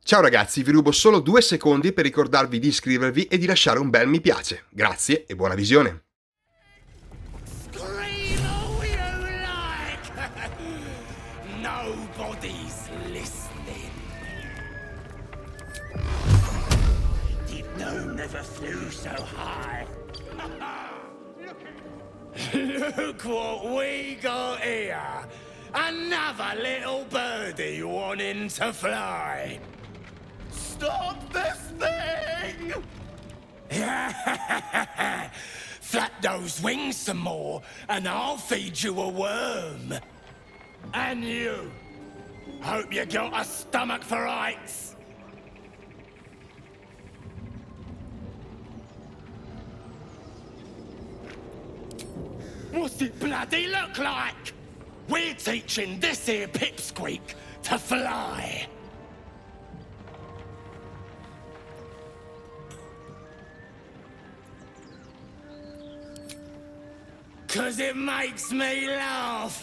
Ciao ragazzi, vi rubo solo 2 secondi per ricordarvi di iscrivervi e di lasciare un bel mi piace. Grazie e buona visione. Nobody's listening. Did no never flew so high. Look what we got here. Another little birdie wanting to fly. Stop this thing! Flap those wings some more, and I'll feed you a worm. And you. Hope you got a stomach for heights. What's it bloody look like? We're teaching this here pipsqueak to fly. Cause it makes me laugh.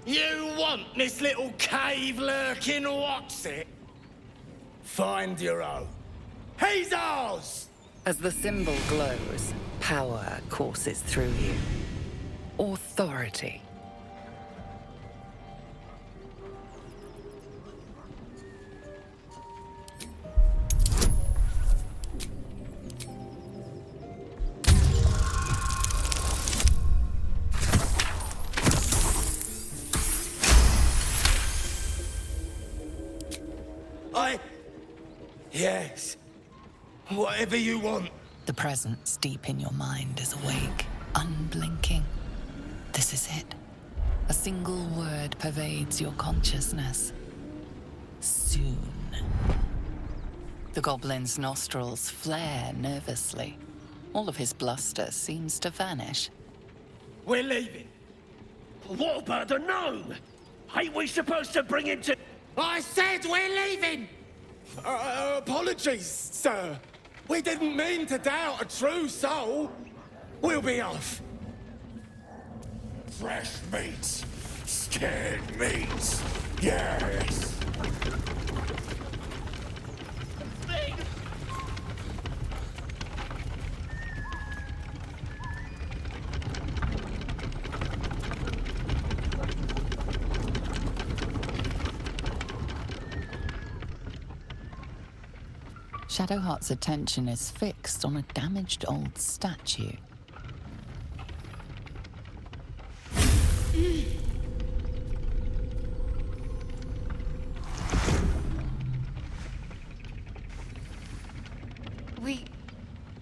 You want this little cave lurking what's it? Find your own. He's ours! As the symbol glows, power courses through you. Authority. Yes. Whatever you want. The presence deep in your mind is awake, unblinking. This is it. A single word pervades your consciousness. Soon. The goblin's nostrils flare nervously. All of his bluster seems to vanish. We're leaving. What about the gnome? Ain't we supposed to bring him to... I said we're leaving! Apologies, sir. We didn't mean to doubt a true soul. We'll be off. Fresh meat. Scared meat. Yes. Shadowheart's attention is fixed on a damaged old statue.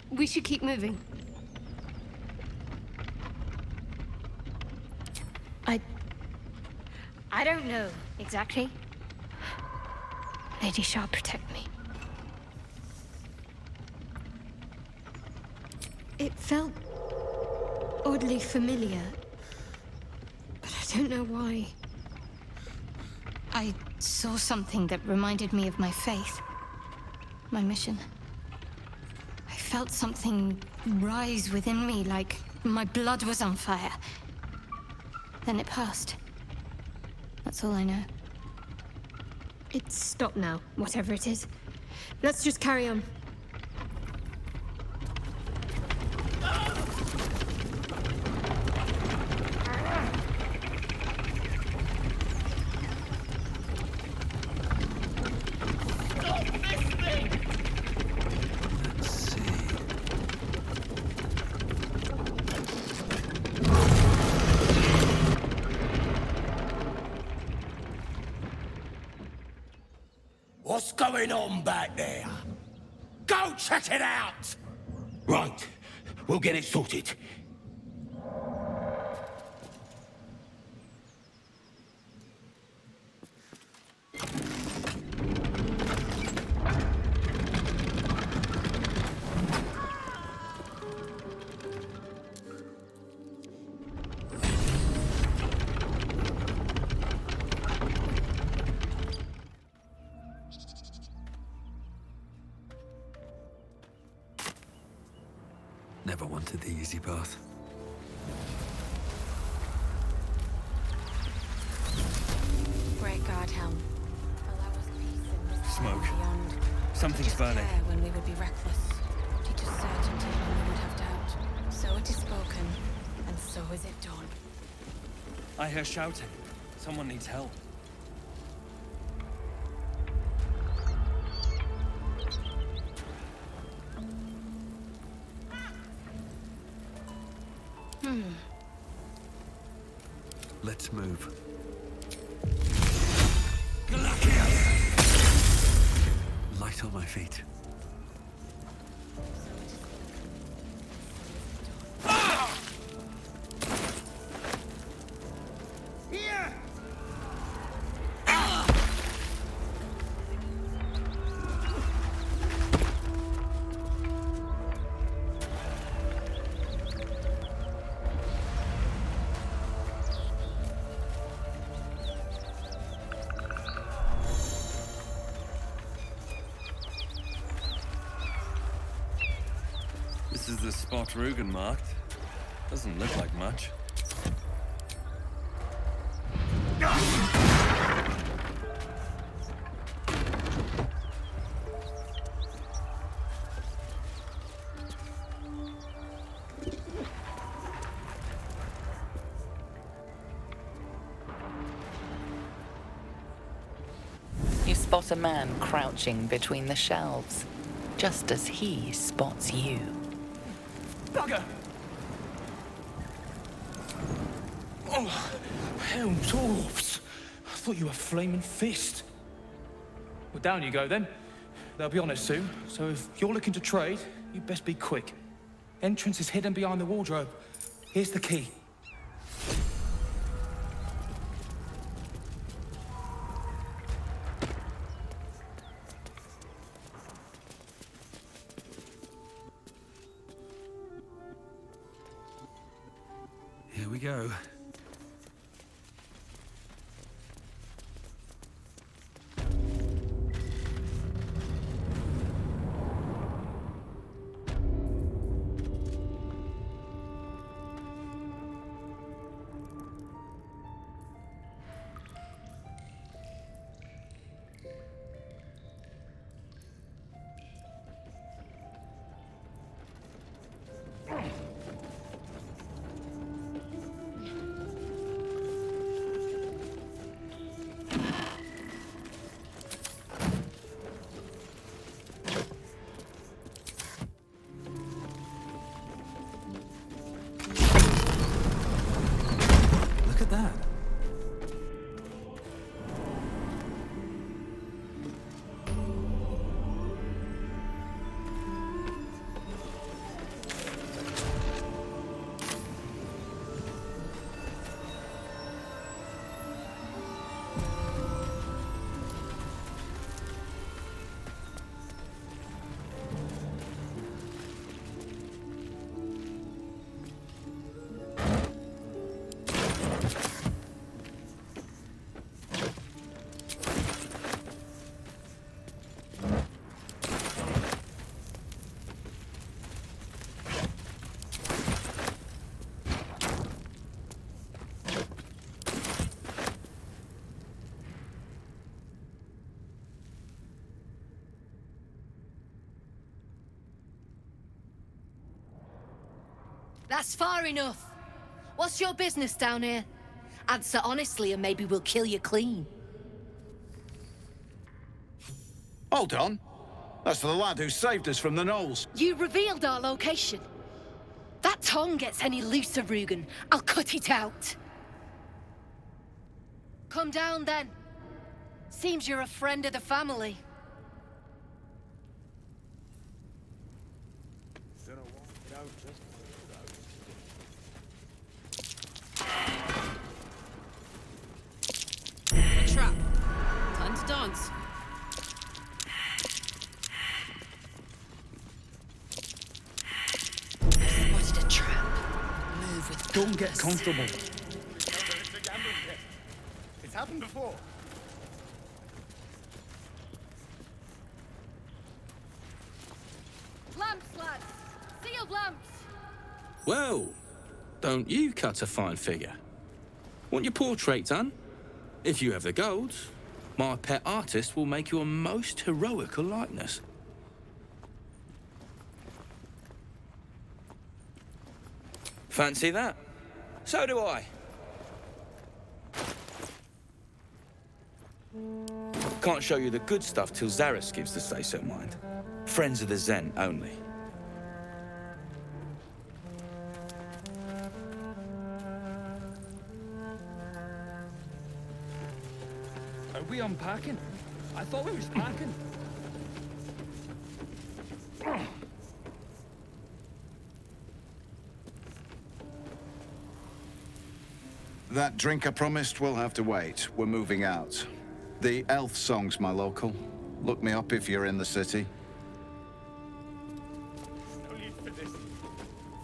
We should keep moving. I don't know exactly. Lady Shah, protect me. It felt oddly familiar, but I don't know why. I saw something that reminded me of my faith, my mission. I felt something rise within me, like my blood was on fire. Then it passed. That's all I know. It's stopped now, whatever it is. Let's just carry on. What's going on back there? Go check it out! Right. We'll get it sorted. Never wanted the easy path. Great guard helm. Allow us peace and wisdom Smoke. beyond. Something's Just burning. care when we would be reckless. Teach us certainty when we would have doubt. So it is spoken, and so is it done. I hear shouting. Someone needs help. Let's move. Light on my feet. This is the spot Rugen marked. Doesn't look like much. You spot a man crouching between the shelves, just as he spots you. Bugger! Oh, hell, dwarves! I thought you were flaming fist. Well, down you go then. They'll be on it soon, so if you're looking to trade, you best be quick. Entrance is hidden behind the wardrobe. Here's the key. Here we go. Look at that. That's far enough. What's your business down here? Answer honestly and maybe we'll kill you clean. Hold on. That's the lad who saved us from the gnolls. You revealed our location. That tongue gets any looser, Rugen, I'll cut it out. Come down then. Seems you're a friend of the family. A trap. Time to dance. Spotted a trap. Move with Don't get purpose. comfortable. It's a gambling pit. It's happened before. Lamps, lads! Sealed lamps! Well, don't you cut a fine figure? Want your portrait done? If you have the gold, my pet artist will make you a most heroical likeness. Fancy that? So do I. Can't show you the good stuff till Zaris gives the say-so, mind. Friends of the Zen only. Are we unpacking? I thought we was packing. That drink I promised will have to wait. We're moving out. The elf song's my local. Look me up if you're in the city. No need for this.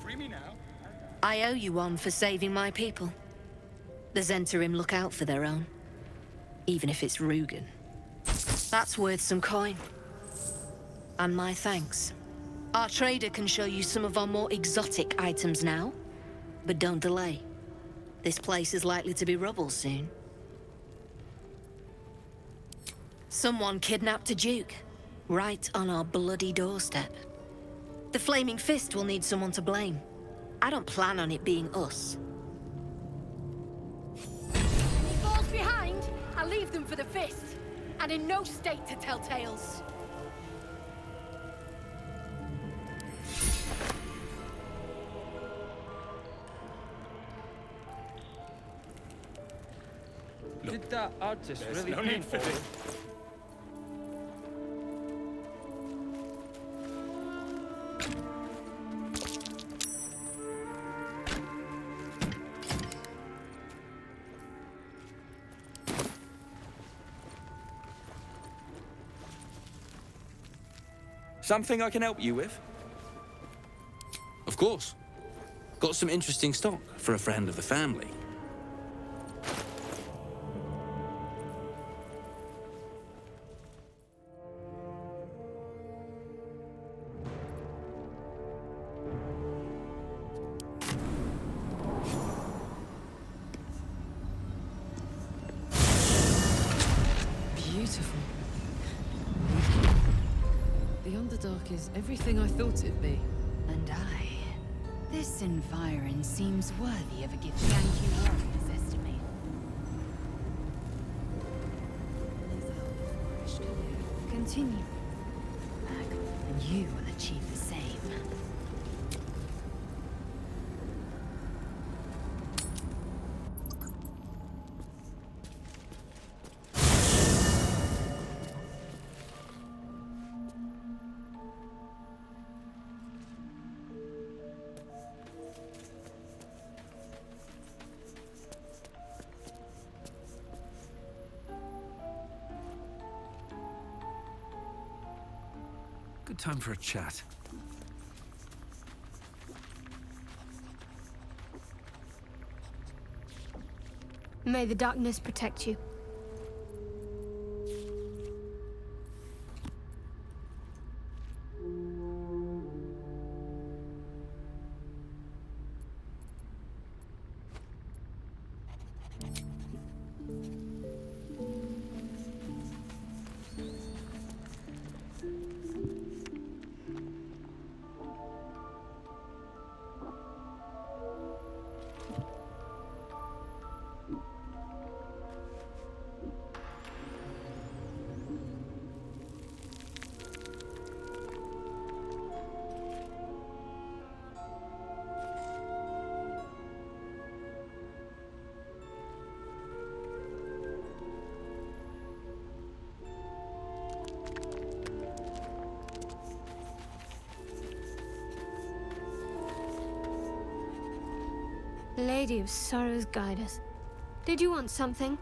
Free me now. I owe you one for saving my people. The Zentarim look out for their own. Even if it's Rugen. That's worth some coin. And my thanks. Our trader can show you some of our more exotic items now. But don't delay. This place is likely to be rubble soon. Someone kidnapped a duke. Right on our bloody doorstep. The Flaming Fist will need someone to blame. I don't plan on it being us. He falls behind, I leave them for the Fist. And in no state to tell tales. Did that artist There's really no paint need for all this. this? Something I can help you with? Of course. Got some interesting stock for a friend of the family. Beautiful. The Underdark is everything I thought it'd be. And I. This environ seems worthy of a gift. Thank you, warriors estimate. Continue. And you will achieve the same. Good time for a chat. May the darkness protect you. Lady of Sorrows, guide us. Did you want something?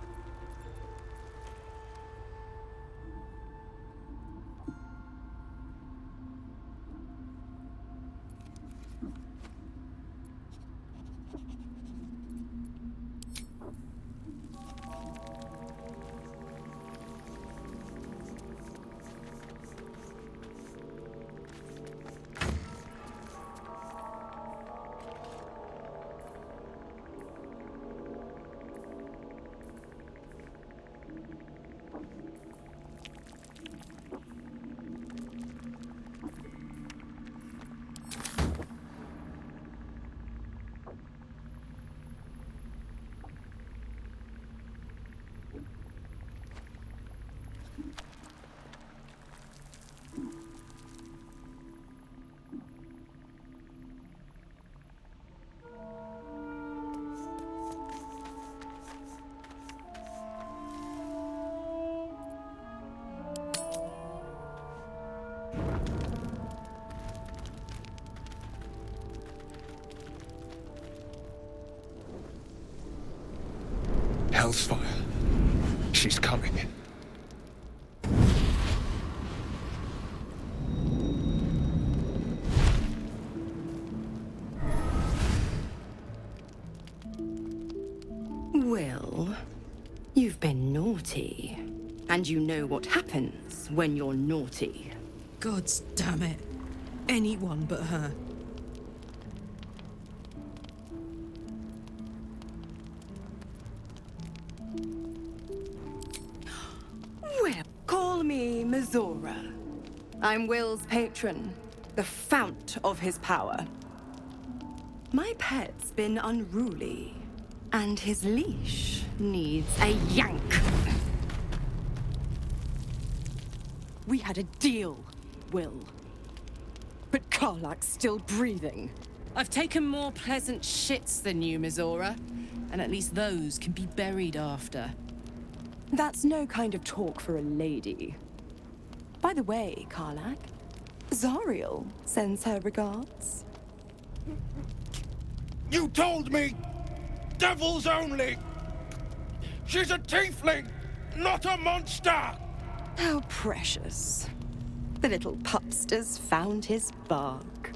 hell's fire. She's coming. Well, you've been naughty. And you know what happens when you're naughty. God damn it. Anyone but her. Well, call me Mizora. I'm Will's patron, the fount of his power. My pet's been unruly, and his leash needs a yank. We had a deal, Will. But Karlak's still breathing. I've taken more pleasant shits than you, Mizora. And at least those can be buried after. That's no kind of talk for a lady. By the way, Karlak, Zariel sends her regards. You told me! Devils only! She's a tiefling, not a monster! How precious. The little pupster's found his bark.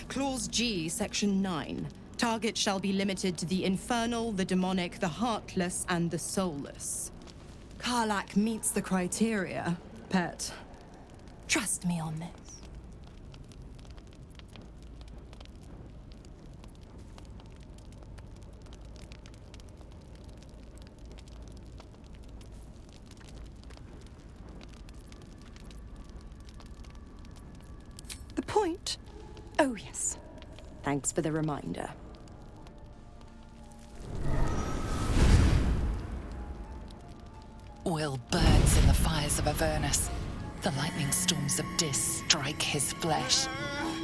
Clause G, Section 9. Target shall be limited to the infernal, the demonic, the heartless, and the soulless. Karlak meets the criteria, pet. Trust me on this. The point? Oh, yes. Thanks for the reminder. Will burns in the fires of Avernus. The lightning storms of Dis strike his flesh.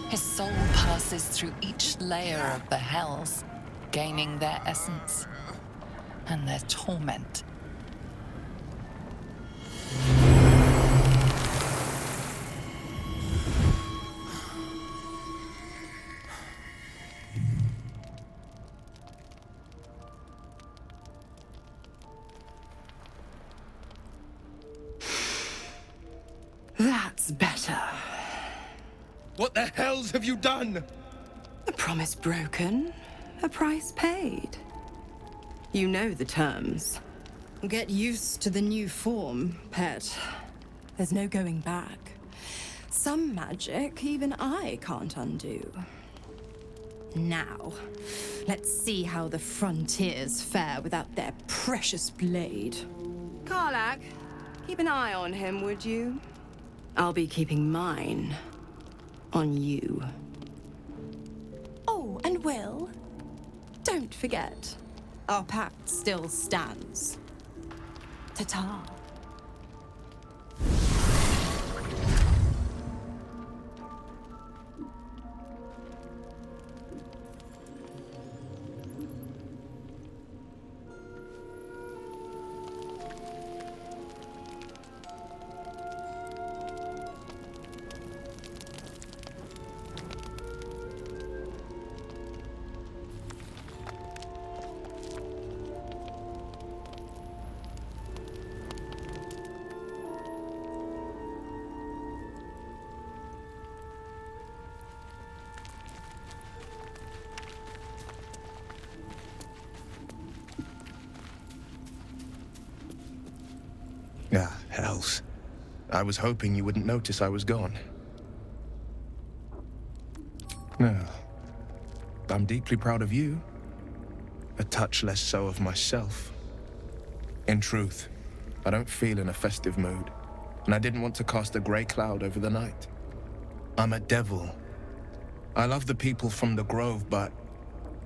His soul passes through each layer of the hells, gaining their essence and their torment. That's better. What the hells have you done? A promise broken, a price paid. You know the terms. Get used to the new form, pet. There's no going back. Some magic even I can't undo. Now, let's see how the frontiers fare without their precious blade. Karlak, keep an eye on him, would you? I'll be keeping mine on you. Oh, and Will, don't forget, our pact still stands. Ta-ta. Ah, hells. I was hoping you wouldn't notice I was gone. No. I'm deeply proud of you. A touch less so of myself. In truth, I don't feel in a festive mood, and I didn't want to cast a grey cloud over the night. I'm a devil. I love the people from the Grove, but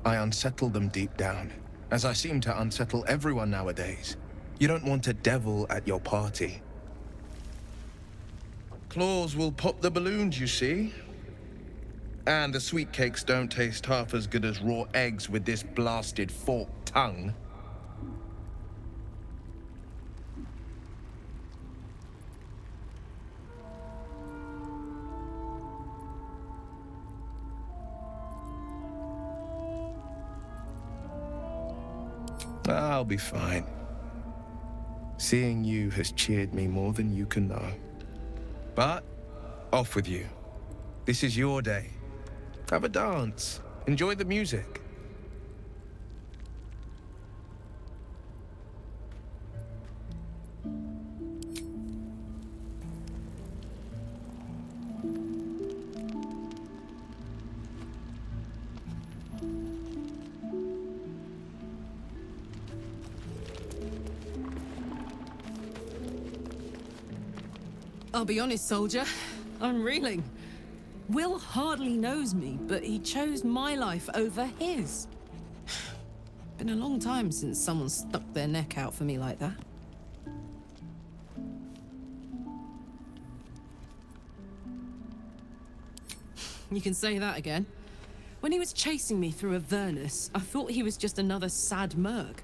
I unsettle them deep down, as I seem to unsettle everyone nowadays. You don't want a devil at your party. Claws will pop the balloons, you see. And the sweet cakes don't taste half as good as raw eggs with this blasted forked tongue. I'll be fine. Seeing you has cheered me more than you can know. But, off with you. This is your day. Have a dance. Enjoy the music. I'll be honest, soldier. I'm reeling. Will hardly knows me, but he chose my life over his. Been a long time since someone stuck their neck out for me like that. You can say that again. When he was chasing me through Avernus, I thought he was just another sad merc.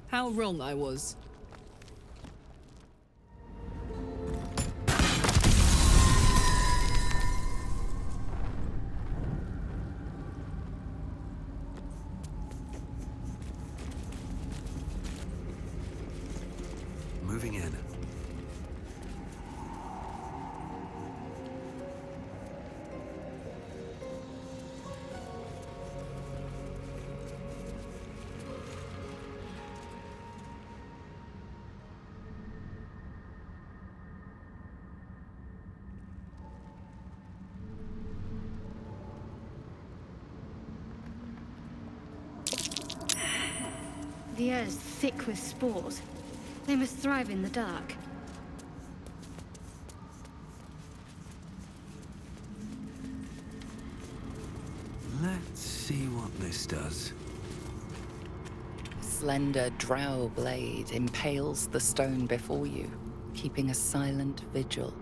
How wrong I was. Moving in. The air's thick with spores. They must thrive in the dark. Let's see what this does. Slender drow blade impales the stone before you, keeping a silent vigil.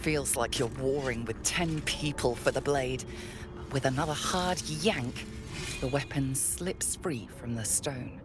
Feels like you're warring with 10 people for the blade. With another hard yank, the weapon slips free from the stone.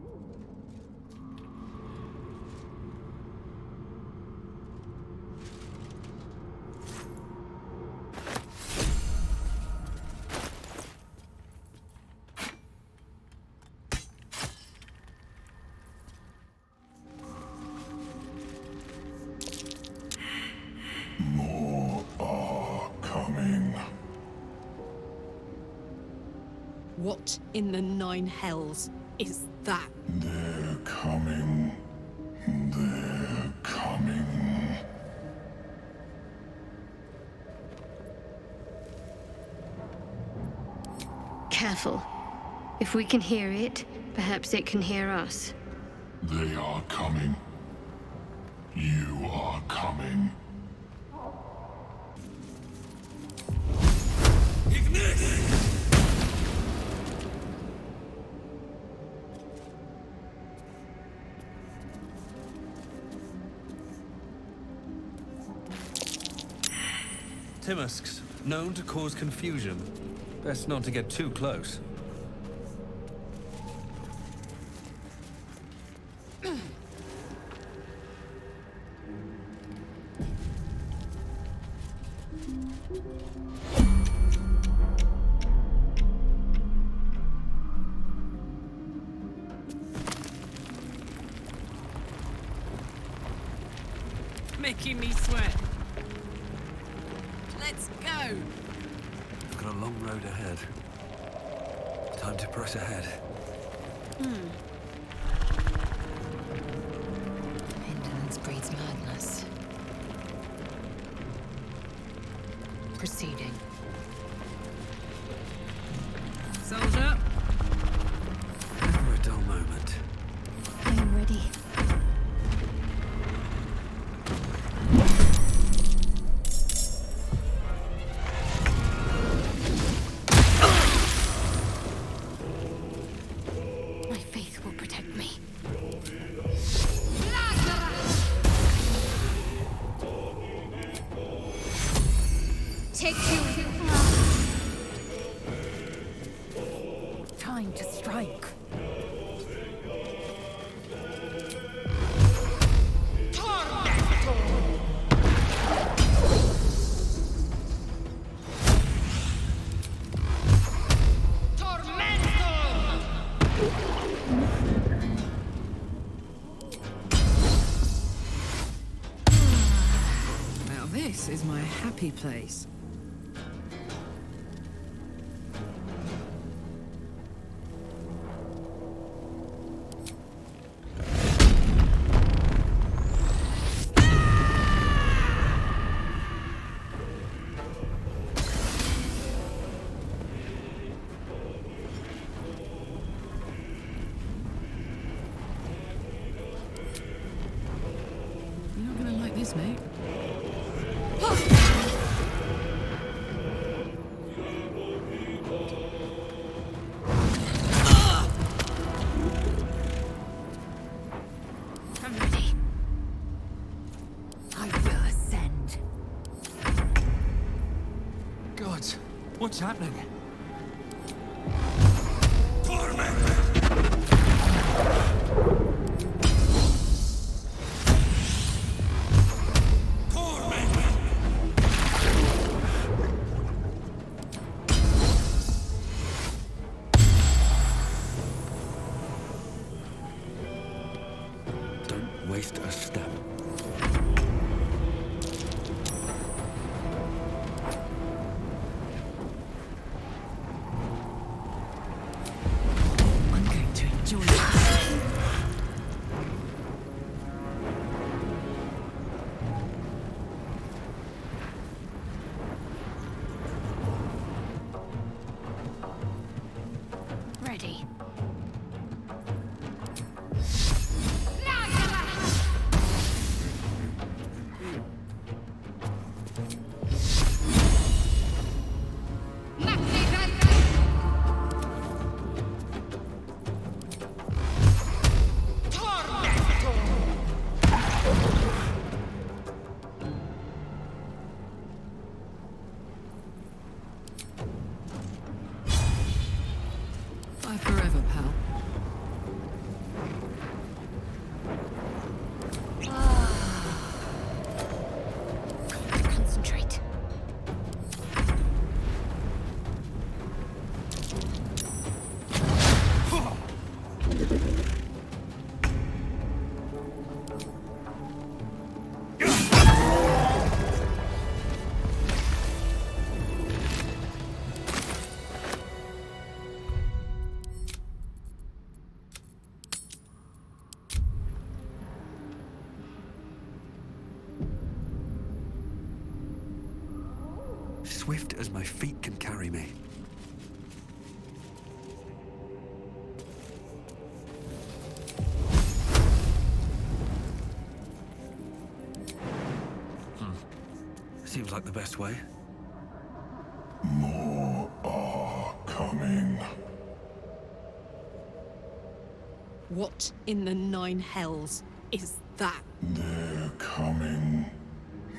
What in the 9 hells is that? They're coming. They're coming. Careful. If we can hear it, perhaps it can hear us. They are coming. You are coming. Timusks, known to cause confusion. Best not to get too close. Making me sweat. Let's go! We've got a long road ahead. Time to press ahead. Indolence breeds madness. Proceeding. Soldier! Never a dull moment. I am ready. This is my happy place. You're not gonna like this, mate. I'm ready. I will ascend. God, what's happening? Don't waste a step. I'm going to enjoy this. Ready. Bye forever, pal. Concentrate. Swift as my feet can carry me. Seems like the best way. More are coming. What in the nine hells is that? They're coming.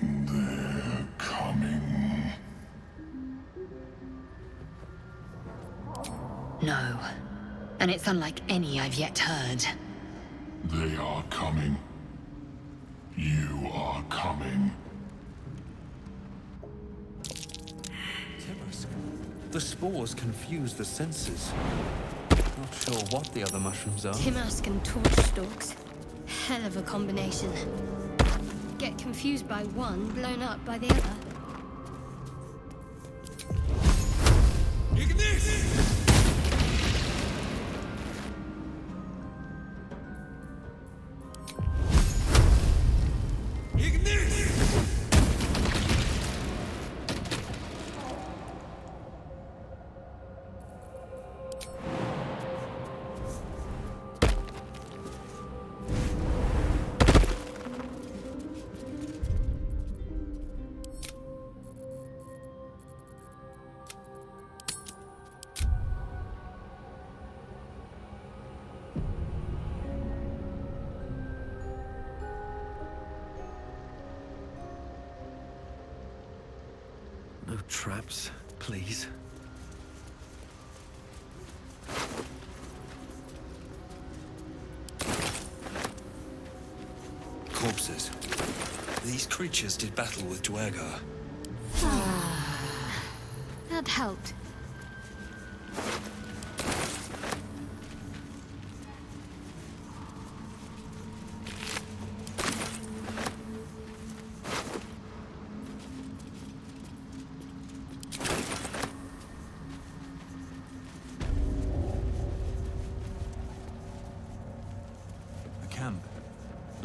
They're coming. No. And it's unlike any I've yet heard. They are coming. You are coming. The spores confuse the senses. Not sure what the other mushrooms are. Timask and torch stalks. Hell of a combination. Get confused by one, blown up by the other. No traps, please. Corpses. These creatures did battle with Duergar. That helped.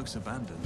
looks abandoned.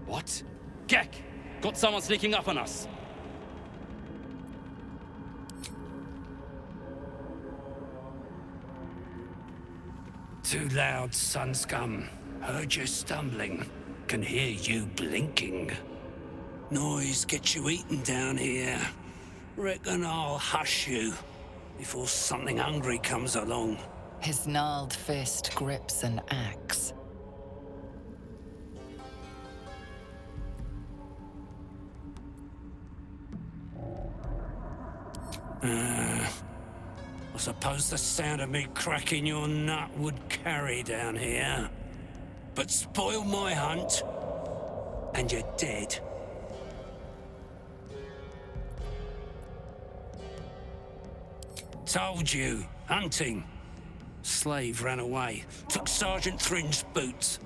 What? Gek! Got someone sneaking up on us. Too loud, sun scum. Heard you stumbling. Can hear you blinking. Noise gets you eaten down here. Reckon I'll hush you before something hungry comes along. His gnarled fist grips an axe. I suppose the sound of me cracking your nut would carry down here. But spoil my hunt, and you're dead. Told you, hunting. Slave ran away, took Sergeant Thrin's boots.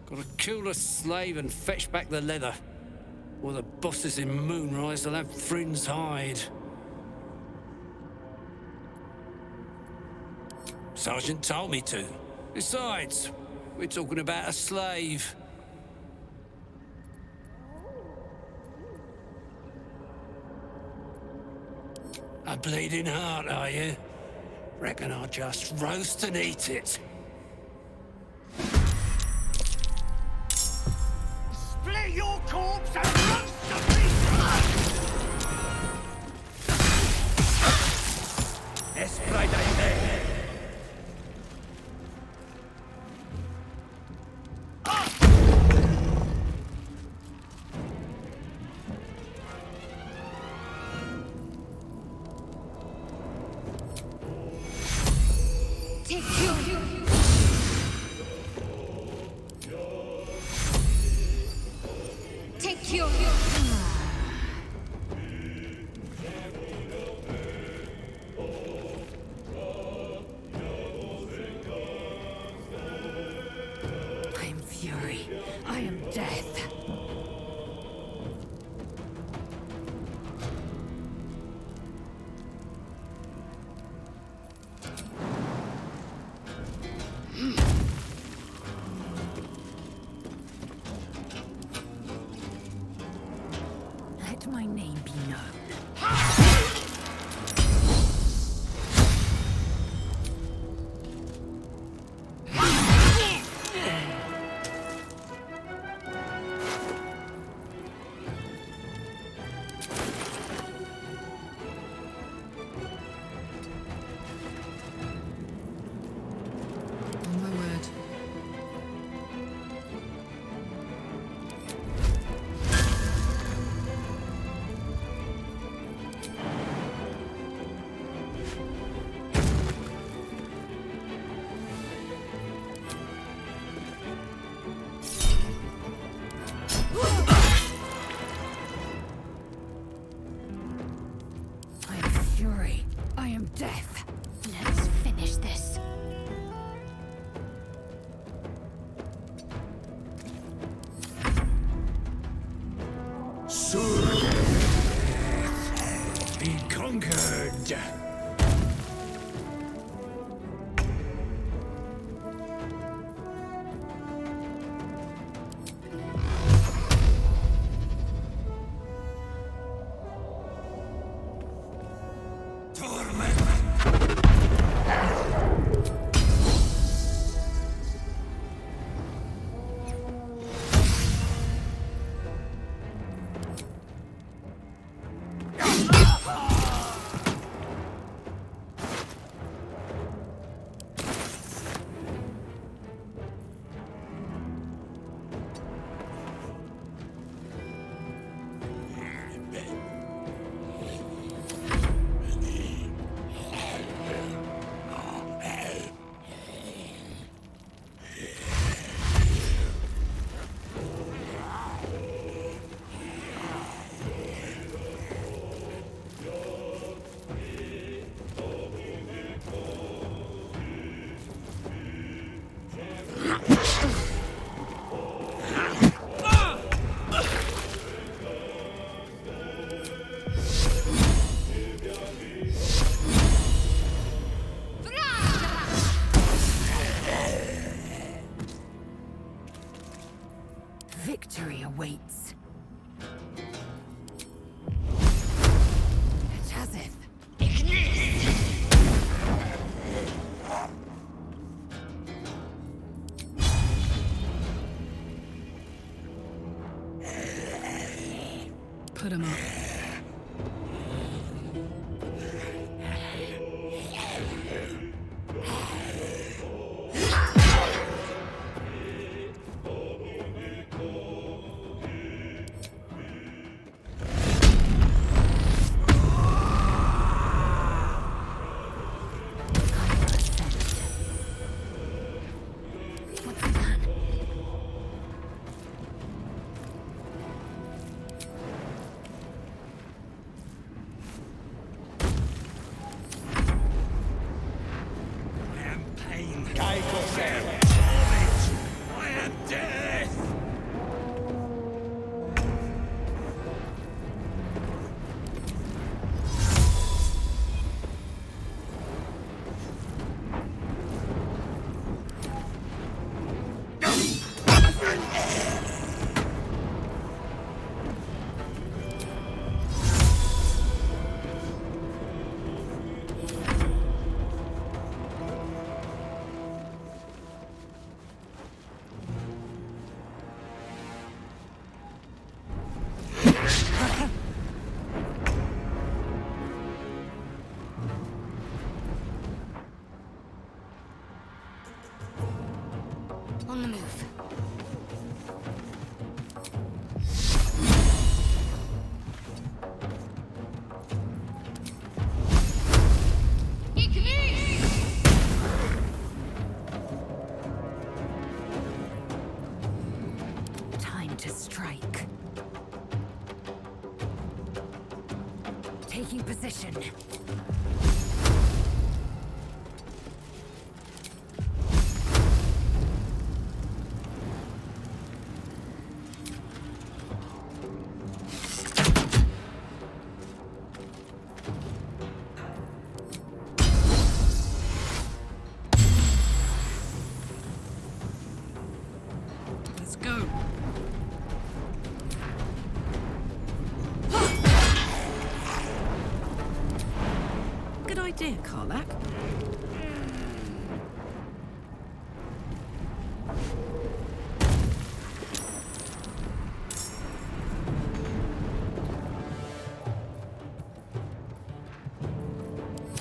Gotta kill the slave and fetch back the leather. Or the bosses in Moonrise will have Thrin's hide. Sergeant told me to. Besides, we're talking about a slave. A bleeding heart, are you? Reckon I'll just roast and eat it. Split your corpse and roast the pieces! Esplodete! My name be known. death. Let's finish this. Be conquered. Victory awaits. It's as if. Put him up. On the move. Time to strike. Taking position. Let's go. Good idea, Karlak.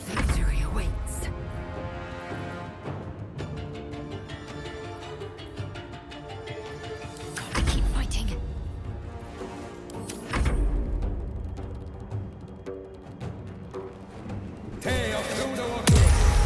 Victory awaits. Gotta keep fighting. Te ho crudo occhio.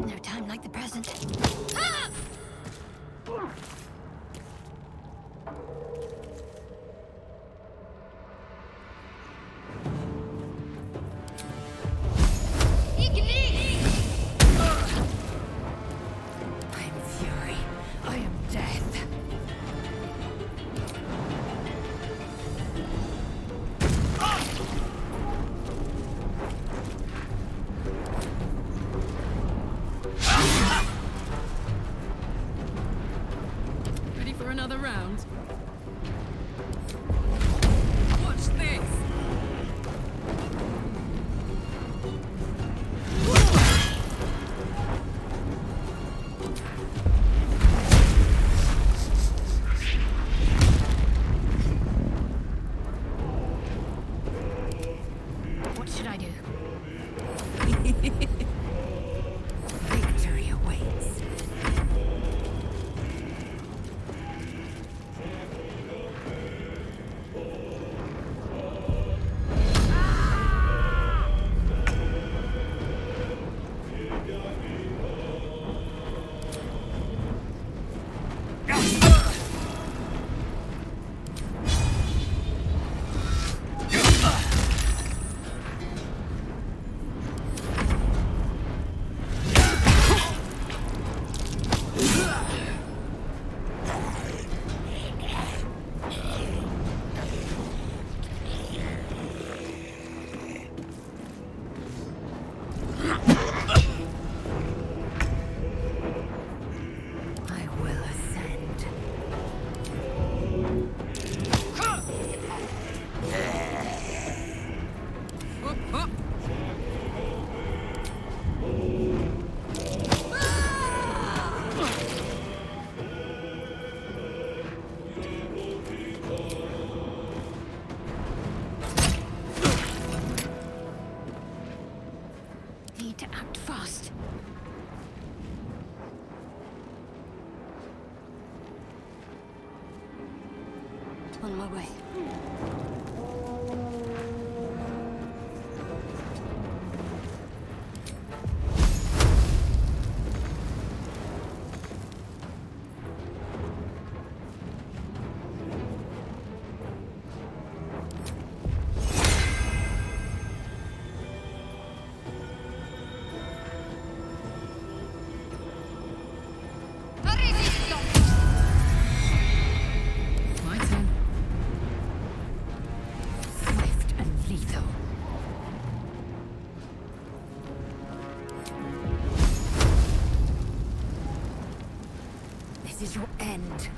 No time like the present. I am fury. I am death. Ready for another round? Watch this! What should I do? Victory awaits. I will ascend. Need to act fast. On my way. My turn. Swift and lethal. This is your end.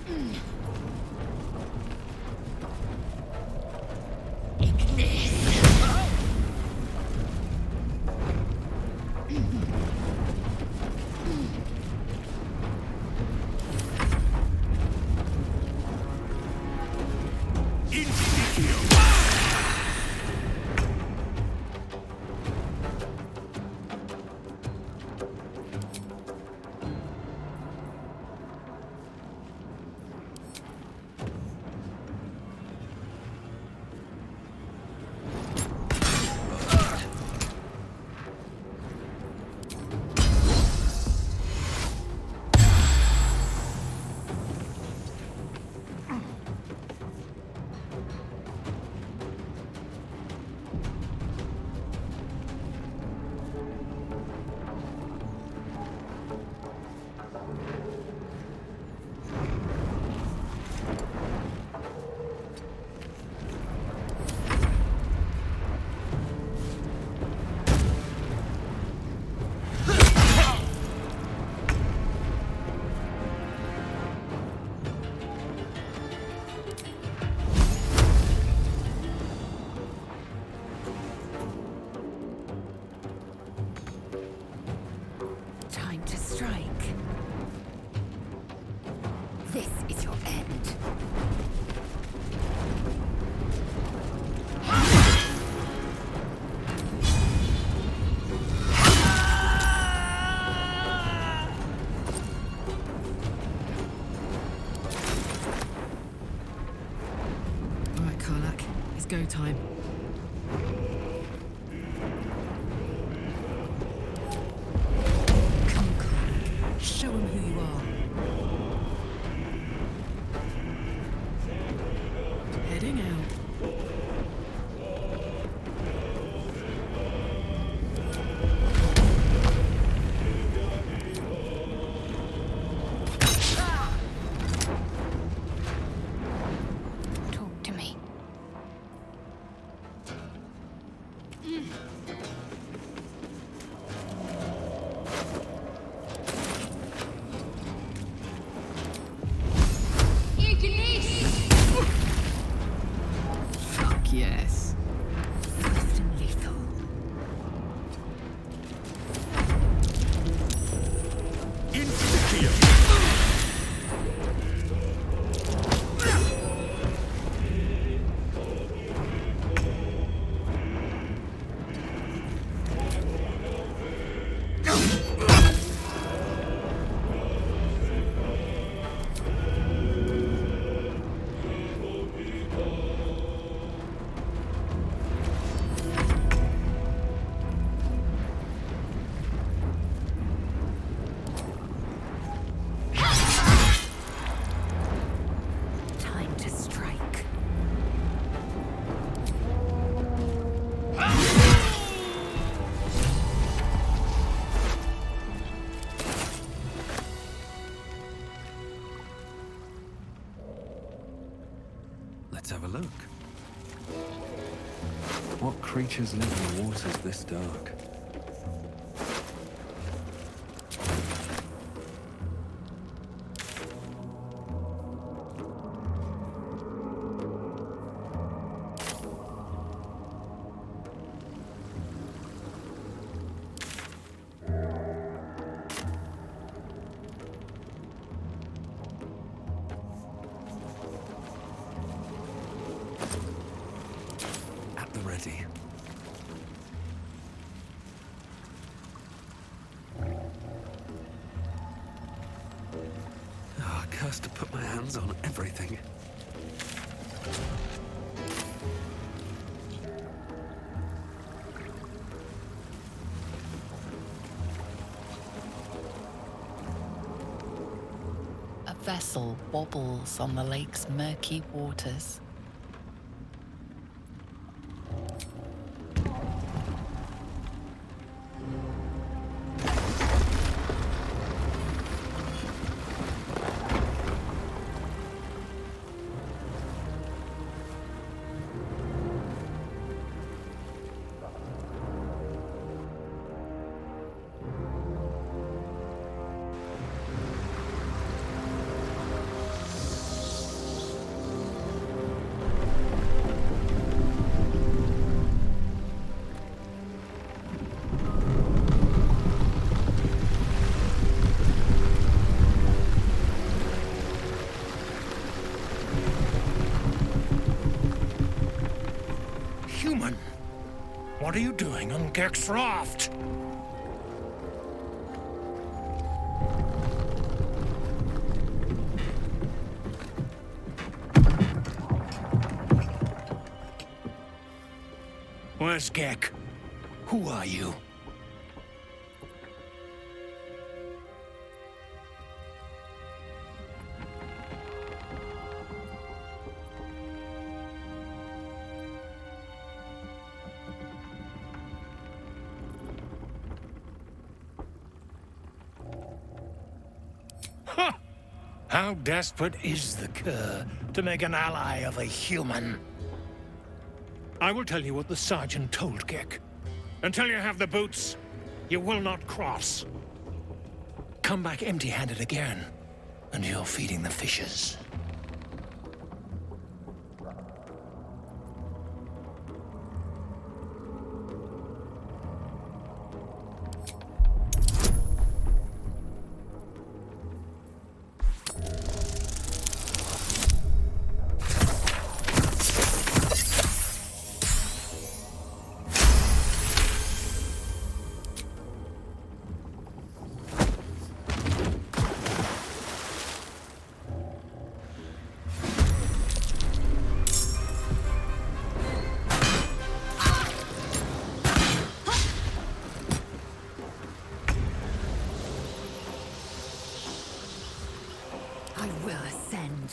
go time. Come on, Clank. Show him who you are. Heading out. Talk to me. Fuck yes. Swift and lethal. Time to strike. Let's have a look. What creatures live in waters this dark? At the ready. Oh, curse to put my hands on everything. A vessel wobbles on the lake's murky waters. Human, what are you doing on Gek's raft? Where's Gek? Who are you? Huh! How desperate is the cur to make an ally of a human? I will tell you what the sergeant told Gek. Until you have the boots, you will not cross. Come back empty-handed again, and you're feeding the fishes.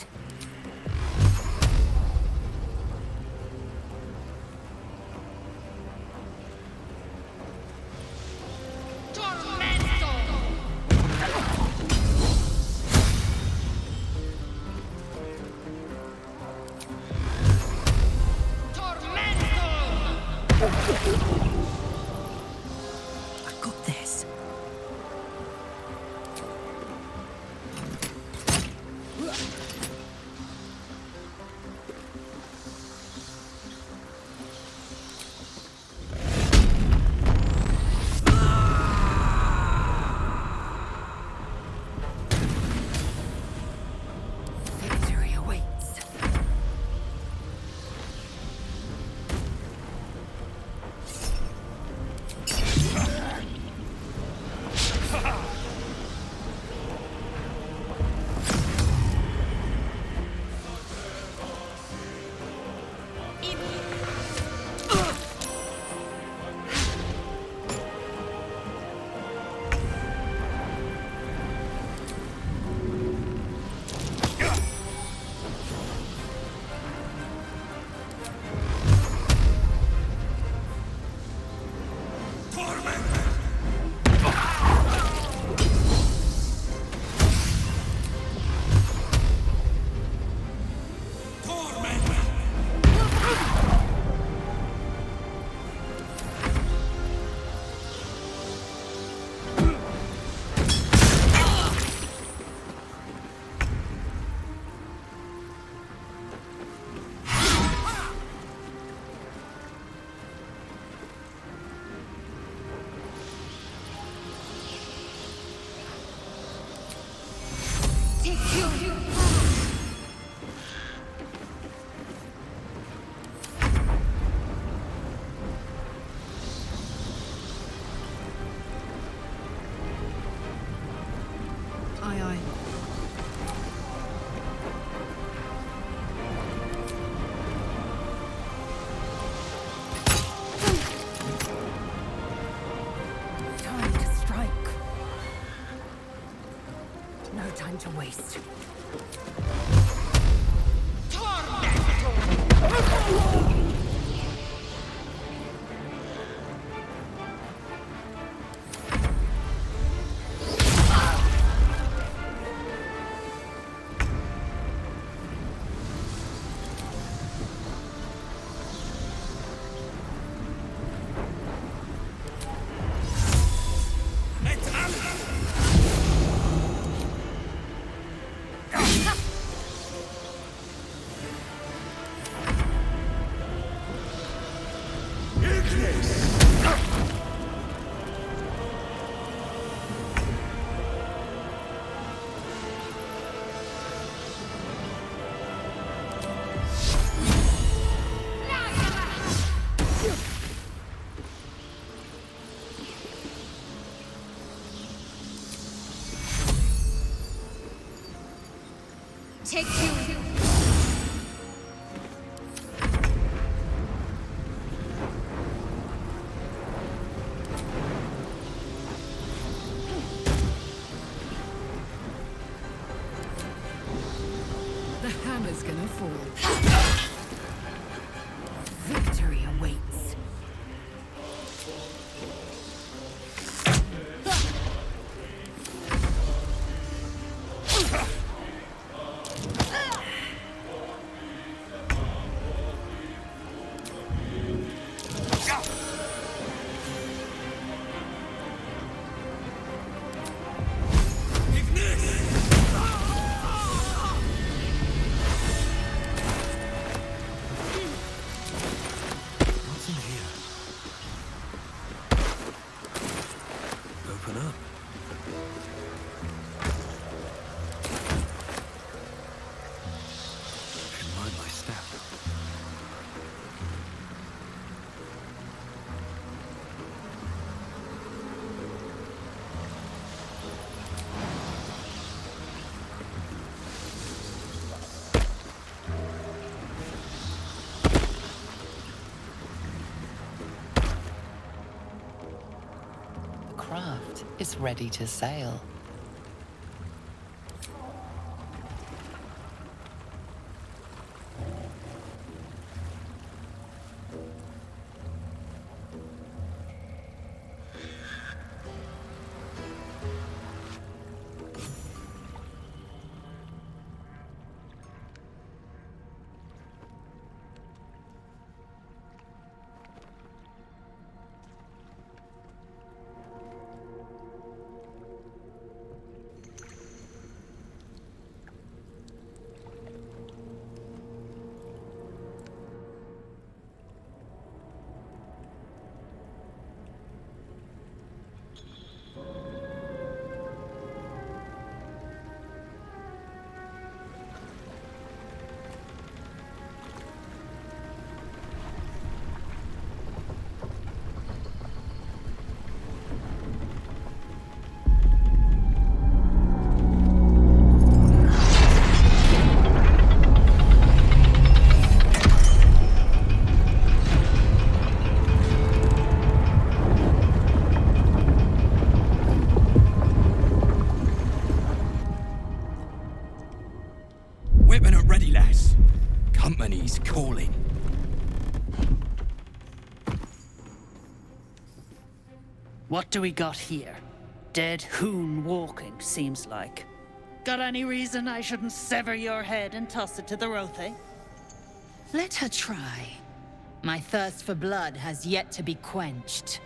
out. I got this. Victory awaits. Aye, aye. Time to strike. No time to waste. Take two. The hammer's gonna fall. Victory awaits. Craft is ready to sail. What do we got here? Dead hoon walking, seems like. Got any reason I shouldn't sever your head and toss it to the Rothe? Let her try. My thirst for blood has yet to be quenched.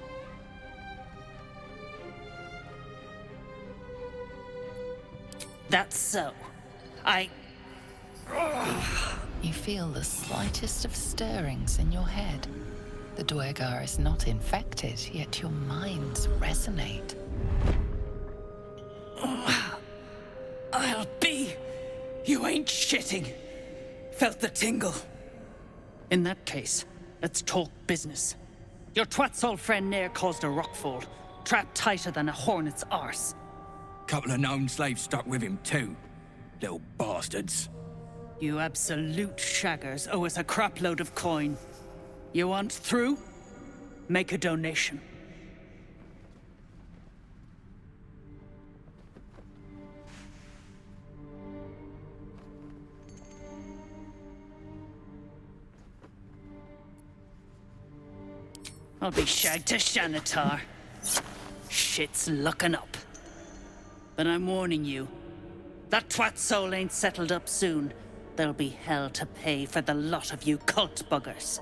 That's so. You feel the slightest of stirrings in your head. The Dwergar is not infected, yet your minds resonate. I'll be. You ain't shitting. Felt the tingle. In that case, let's talk business. Your twat's old friend Nair caused a rockfall, trapped tighter than a hornet's arse. Couple of known slaves stuck with him too. Little bastards. You absolute shaggers owe us a crapload of coin. You want through? Make a donation. I'll be shagged to Shanatar. Shit's looking up. But I'm warning you, that twat soul ain't settled up soon. There'll be hell to pay for the lot of you cult buggers.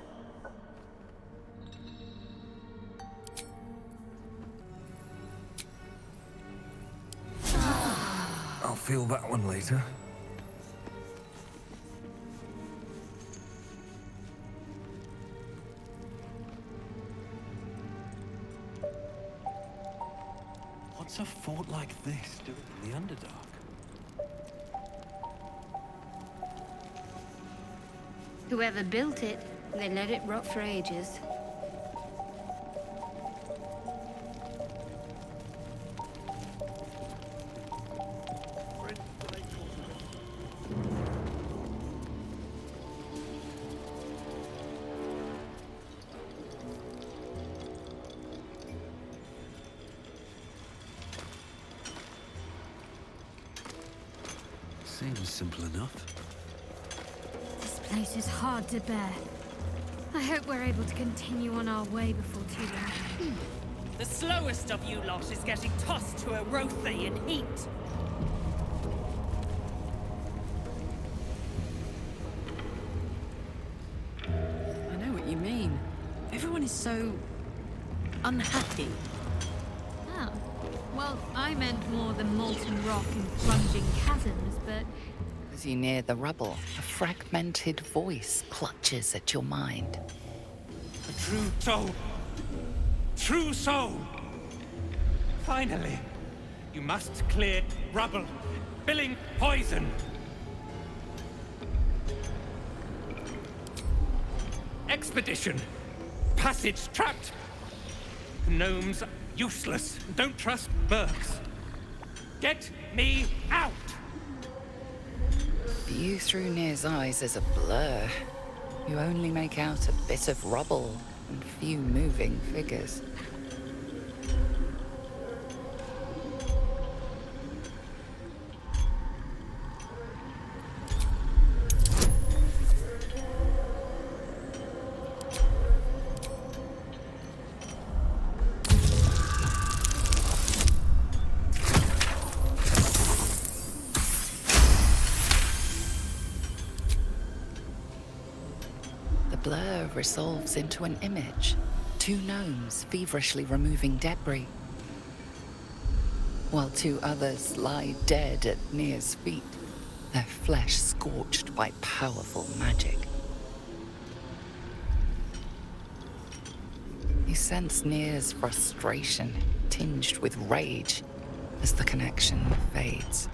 I'll feel that one later. What's a fort like this doing in the Underdark? Whoever built it, they let it rot for ages. Seems simple enough. This place is hard to bear. I hope we're able to continue on our way before too long. The slowest of you lot is getting tossed to a Rothe in heat. I know what you mean. Everyone is so unhappy. Oh. Well, I meant more the molten rock and plunging chasms, but... As you near the rubble, a fragmented voice clutches at your mind. A true soul. True soul. Finally. You must clear rubble. Spilling poison. Expedition. Passage trapped. Gnomes useless. Don't trust Burks. Get me out! View through Nir's eyes is a blur. You only make out a bit of rubble and few moving figures. Blur resolves into an image. Two gnomes feverishly removing debris, while two others lie dead at Nir's feet, their flesh scorched by powerful magic. You sense Nir's frustration, tinged with rage, as the connection fades.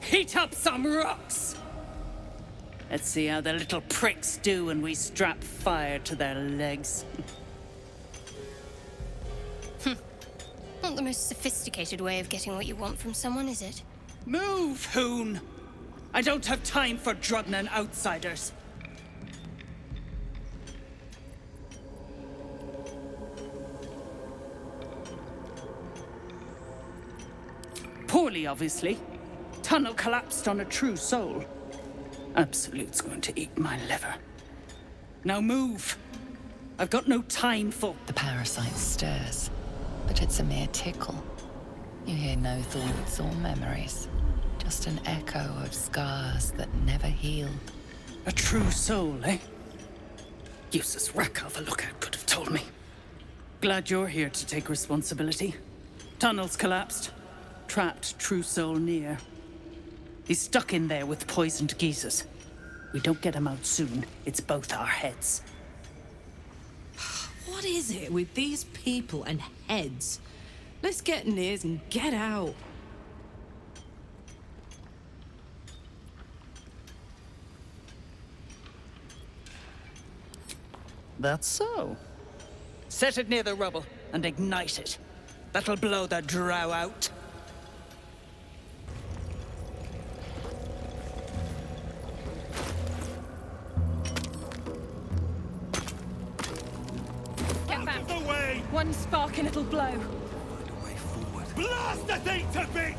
Heat up some rocks! Let's see how the little pricks do when we strap fire to their legs. Not the most sophisticated way of getting what you want from someone, is it? Move, Hoon! I don't have time for Drugnan outsiders. Poorly, obviously. Tunnel collapsed on a true soul. Absolute's going to eat my liver. Now move. I've got no time for... The parasite stirs, but it's a mere tickle. You hear no thoughts or memories. Just an echo of scars that never healed. A true soul, eh? Useless wreck of a lookout could have told me. Glad you're here to take responsibility. Tunnel's collapsed. Trapped true soul near. He's stuck in there with poisoned geezers. We don't get him out soon, it's both our heads. What is it with these people and heads? Let's get in here and get out. That's so. Set it near the rubble and ignite it. That'll blow the drow out. Get back. Out of the way! One spark and it'll blow. Find a way forward. Blast the thing to bits!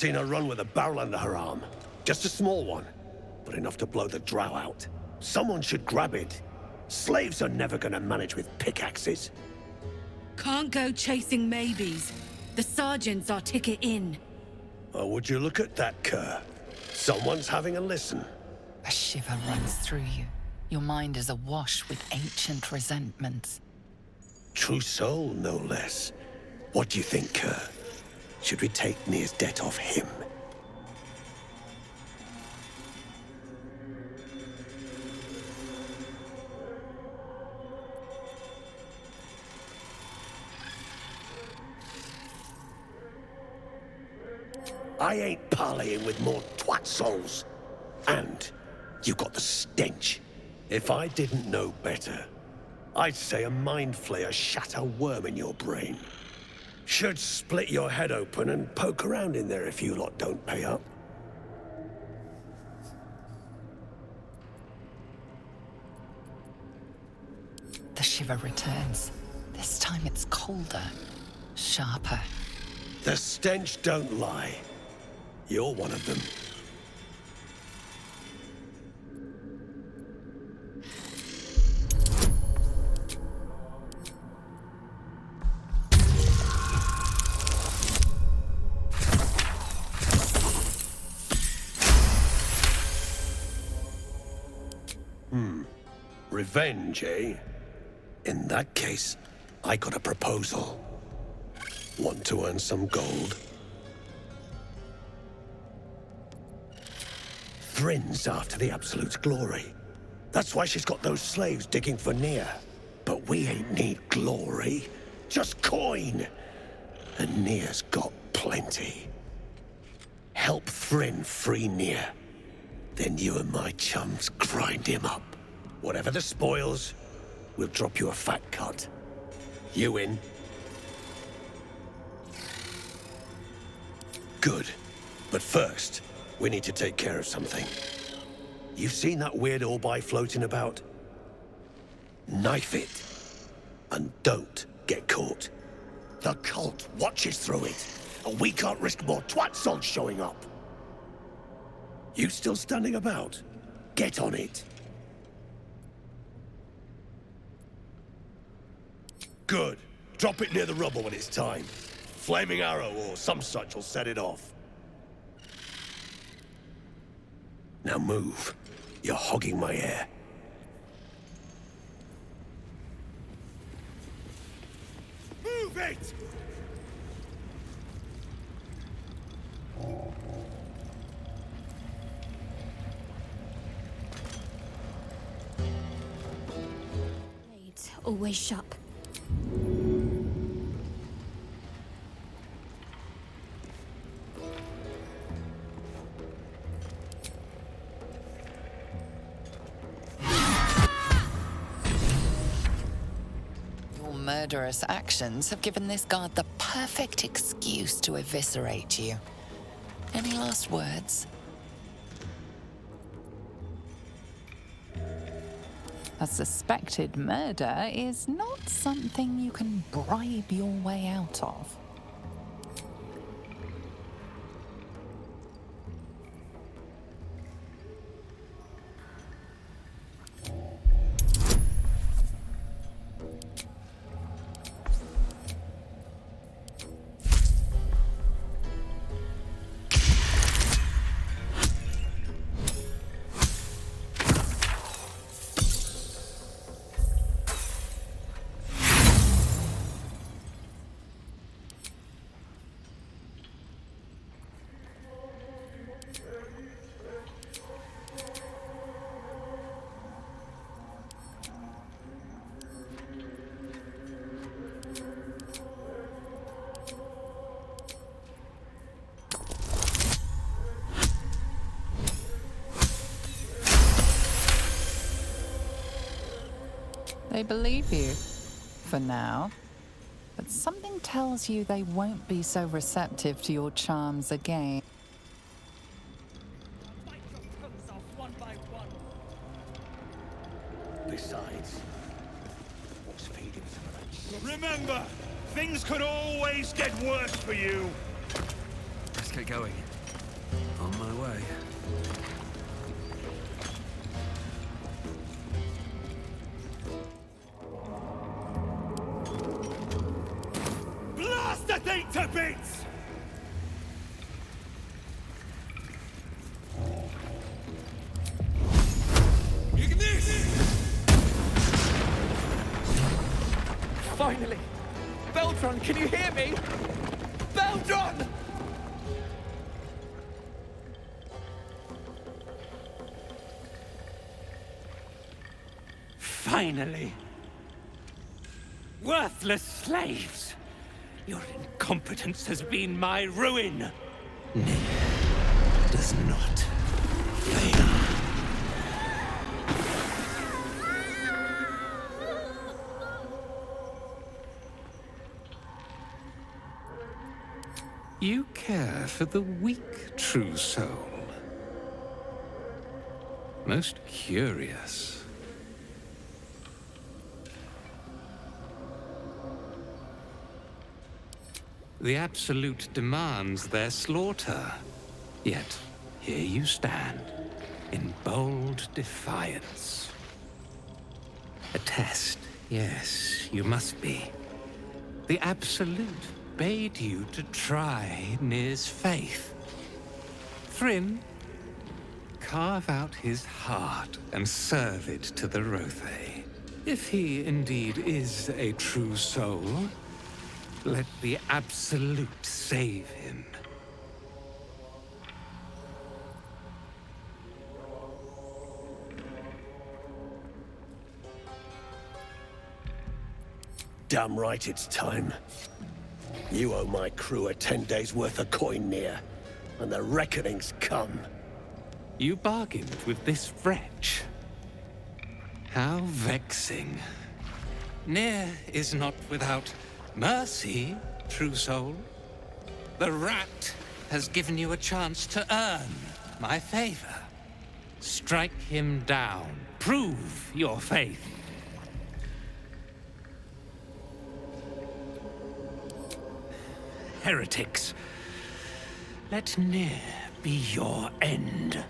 Seen her run with a barrel under her arm. Just a small one, but enough to blow the drow out. Someone should grab it. Slaves are never gonna manage with pickaxes. Can't go chasing maybes. The sergeant's our ticket in. Oh, would you look at that, Kerr? Someone's having a listen. A shiver runs through you. Your mind is awash with ancient resentments. True soul, no less. What do you think, Kerr? Should we take Nir's debt off him? I ain't parleying with more twat souls. And you've got the stench. If I didn't know better, I'd say a mind flayer shat a worm in your brain. Should split your head open and poke around in there if you lot don't pay up. The shiver returns. This time it's colder, sharper. The stench don't lie. You're one of them. Revenge, eh? In that case, I got a proposal. Want to earn some gold? Thrin's after the Absolute's glory. That's why she's got those slaves digging for Nia. But we ain't need glory, just coin. And Nia's got plenty. Help Thrin free Nia. Then you and my chums grind him up. Whatever the spoils, we'll drop you a fat cut. You in? Good. But first, we need to take care of something. You've seen that weird orbi floating about? Knife it. And don't get caught. The cult watches through it, and we can't risk more twat souls showing up. You still standing about? Get on it. Good. Drop it near the rubble when it's time. Flaming arrow or some such will set it off. Now move. You're hogging my air. Move it! Blades always sharp. Your murderous actions have given this guard the perfect excuse to eviscerate you. Any last words? A suspected murder is not something you can bribe your way out of. They believe you, for now. But something tells you they won't be so receptive to your charms again. Besides, what's feeding some of that shit? Remember, things could always get worse for you. Let's get going. On my way. Blast the thing to bits! Finally! Beldron, can you hear me? Beldron! Finally! Worthless slaves! Your incompetence has been my ruin! Does not fail. You care for the weak, true soul. Most curious. The Absolute demands their slaughter. Yet, here you stand, in bold defiance. A test, yes, you must be. The Absolute bade you to try Nir's faith. Thrin, carve out his heart and serve it to the Rothe. If he indeed is a true soul, let the Absolute save him. Damn right it's time. You owe my crew a 10 days' worth of coin near, and the reckoning's come. You bargained with this wretch. How vexing. Near is not without mercy, true soul. The rat has given you a chance to earn my favor. Strike him down. Prove your faith. Heretics, let Near be your end.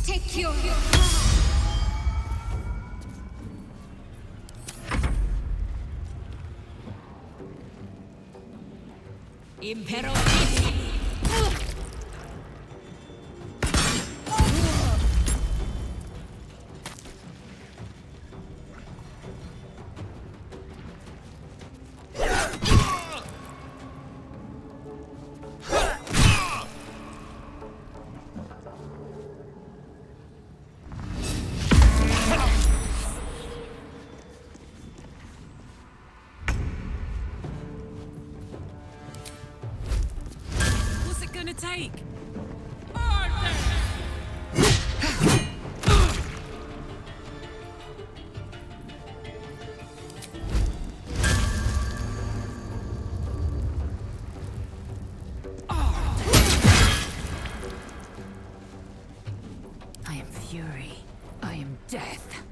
Take your Impero. Take. I am fury. I am death.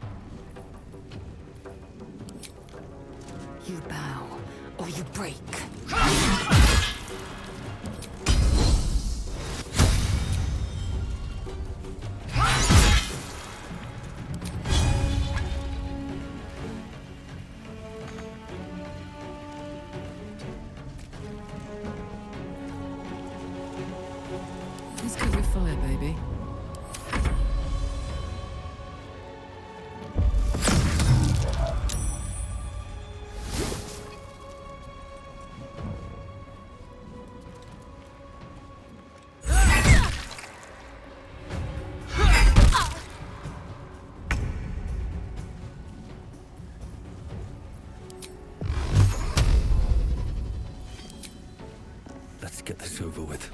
You bow or you break. Let's go with fire, baby. Let's get this over with.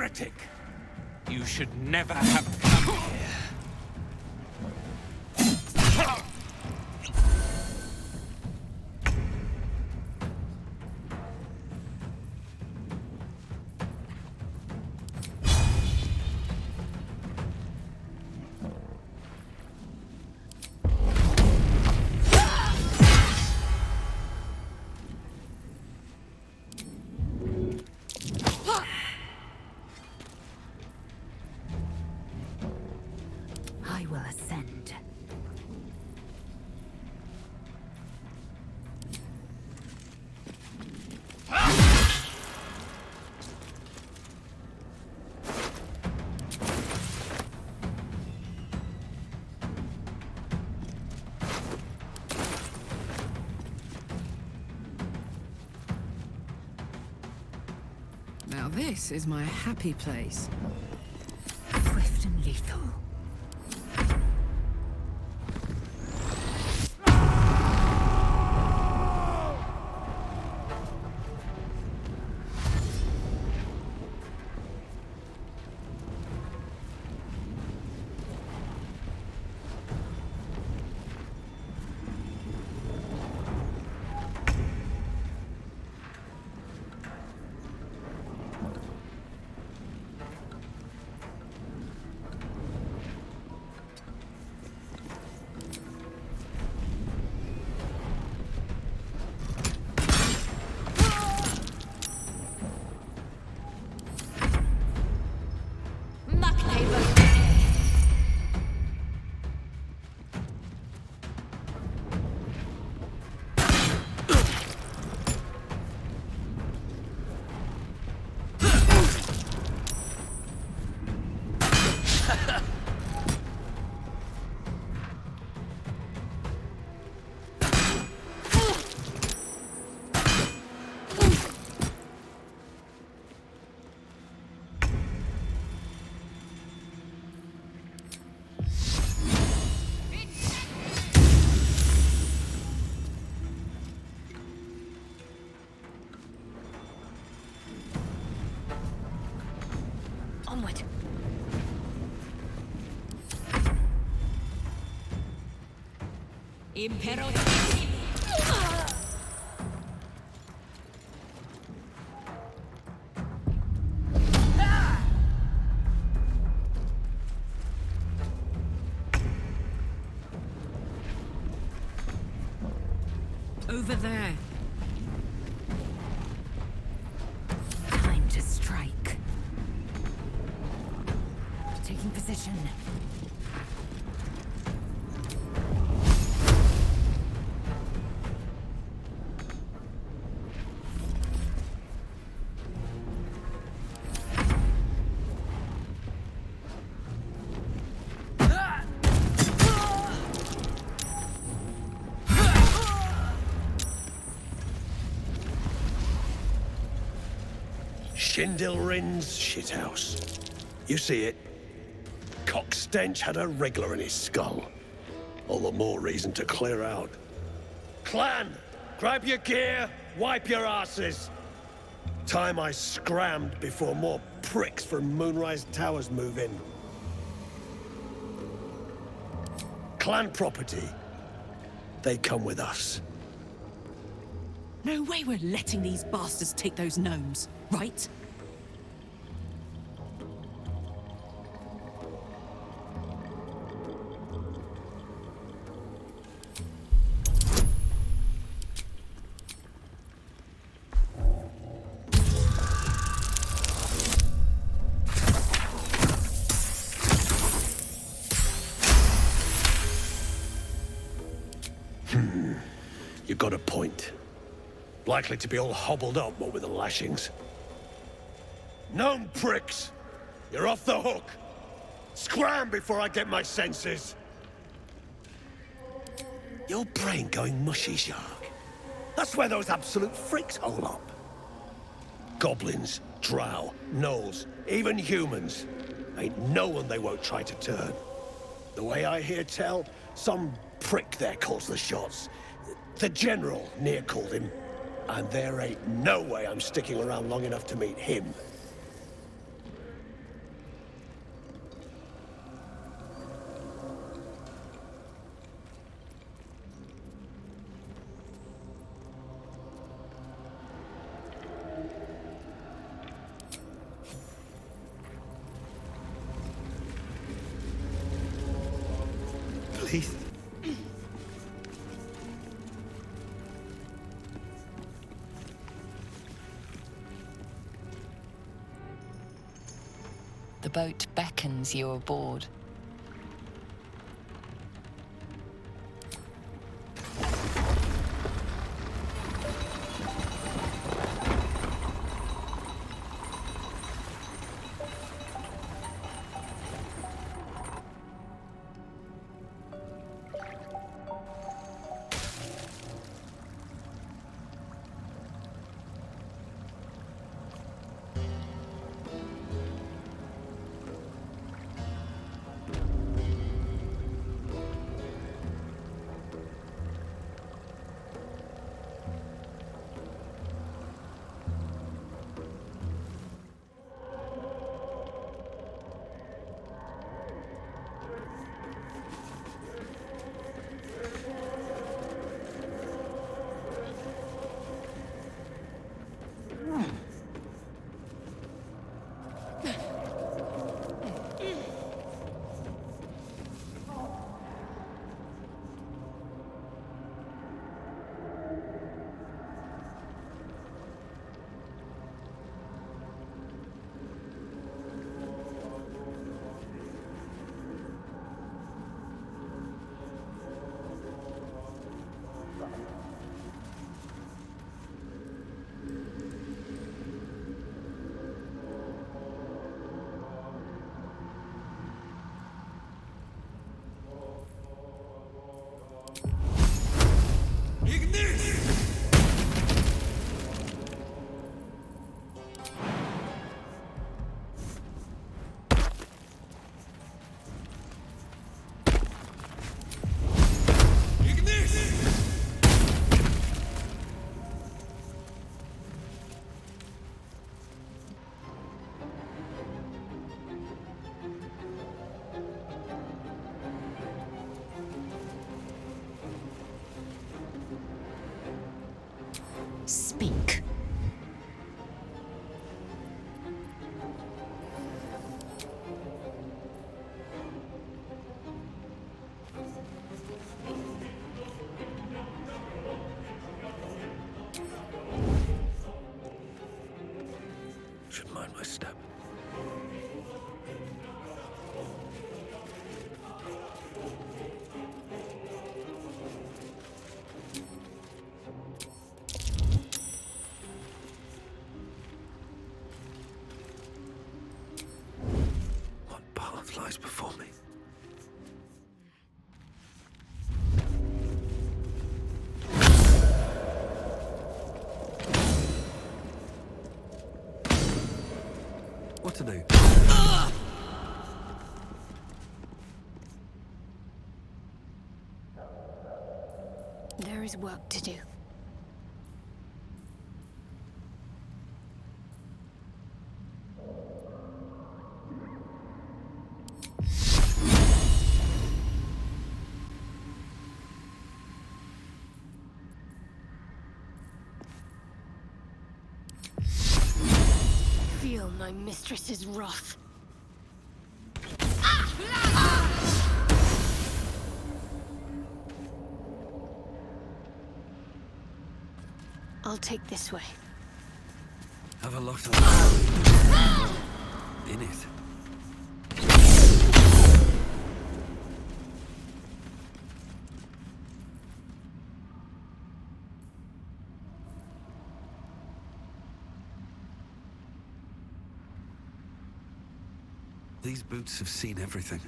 heretic! You should never have come here. I will ascend. Now this is my happy place. Swift and lethal. Onward. Impero. Over there. Time to strike. Taking position. Schindilrin's shithouse. You see it? Cock stench had a wriggler in his skull. All the more reason to clear out. Clan! Grab your gear, wipe your asses! Time I scrammed before more pricks from Moonrise Towers move in. Clan property. They come with us. No way we're letting these bastards take those gnomes, right? You got a point. Likely to be all hobbled up, what with the lashings. Gnome pricks! You're off the hook! Scram before I get my senses! Your brain going mushy, Shark. That's where those absolute freaks hole up. Goblins, drow, gnolls, even humans. Ain't no one they won't try to turn. The way I hear tell, some prick there calls the shots. The General near called him. And there ain't no way I'm sticking around long enough to meet him. please. The boat beckons you aboard. Speak. Should mind my step. What path lies before me? What to do? There is work to do. Feel my mistress's wrath. I'll take this way. Have a lot of in it. These boots have seen everything.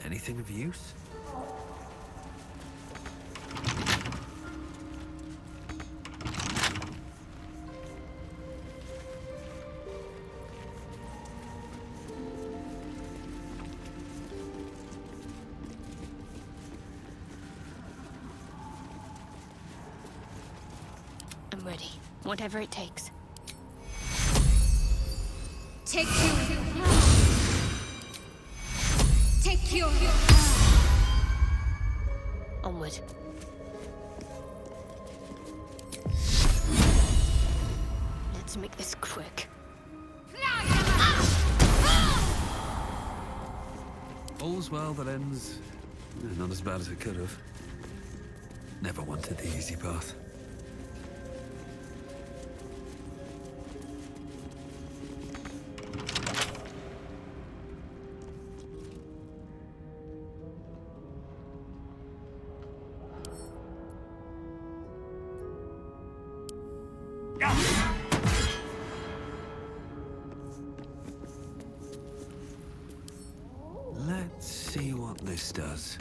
Anything of use? Whatever it takes. Take your Onward. Let's make this quick. All's well that ends not as bad as it could have. Never wanted the easy path. Let's see what this does.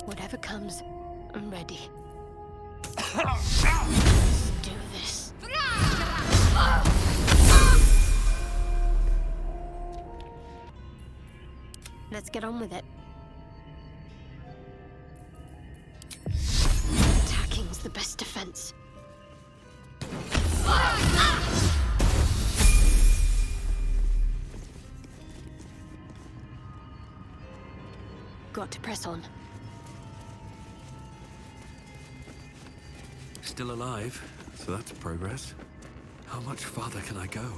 Whatever comes, I'm ready. Let's do this. Let's get on with it. Attacking's the best defense. Got to press on. Still alive, so that's progress. How much farther can I go?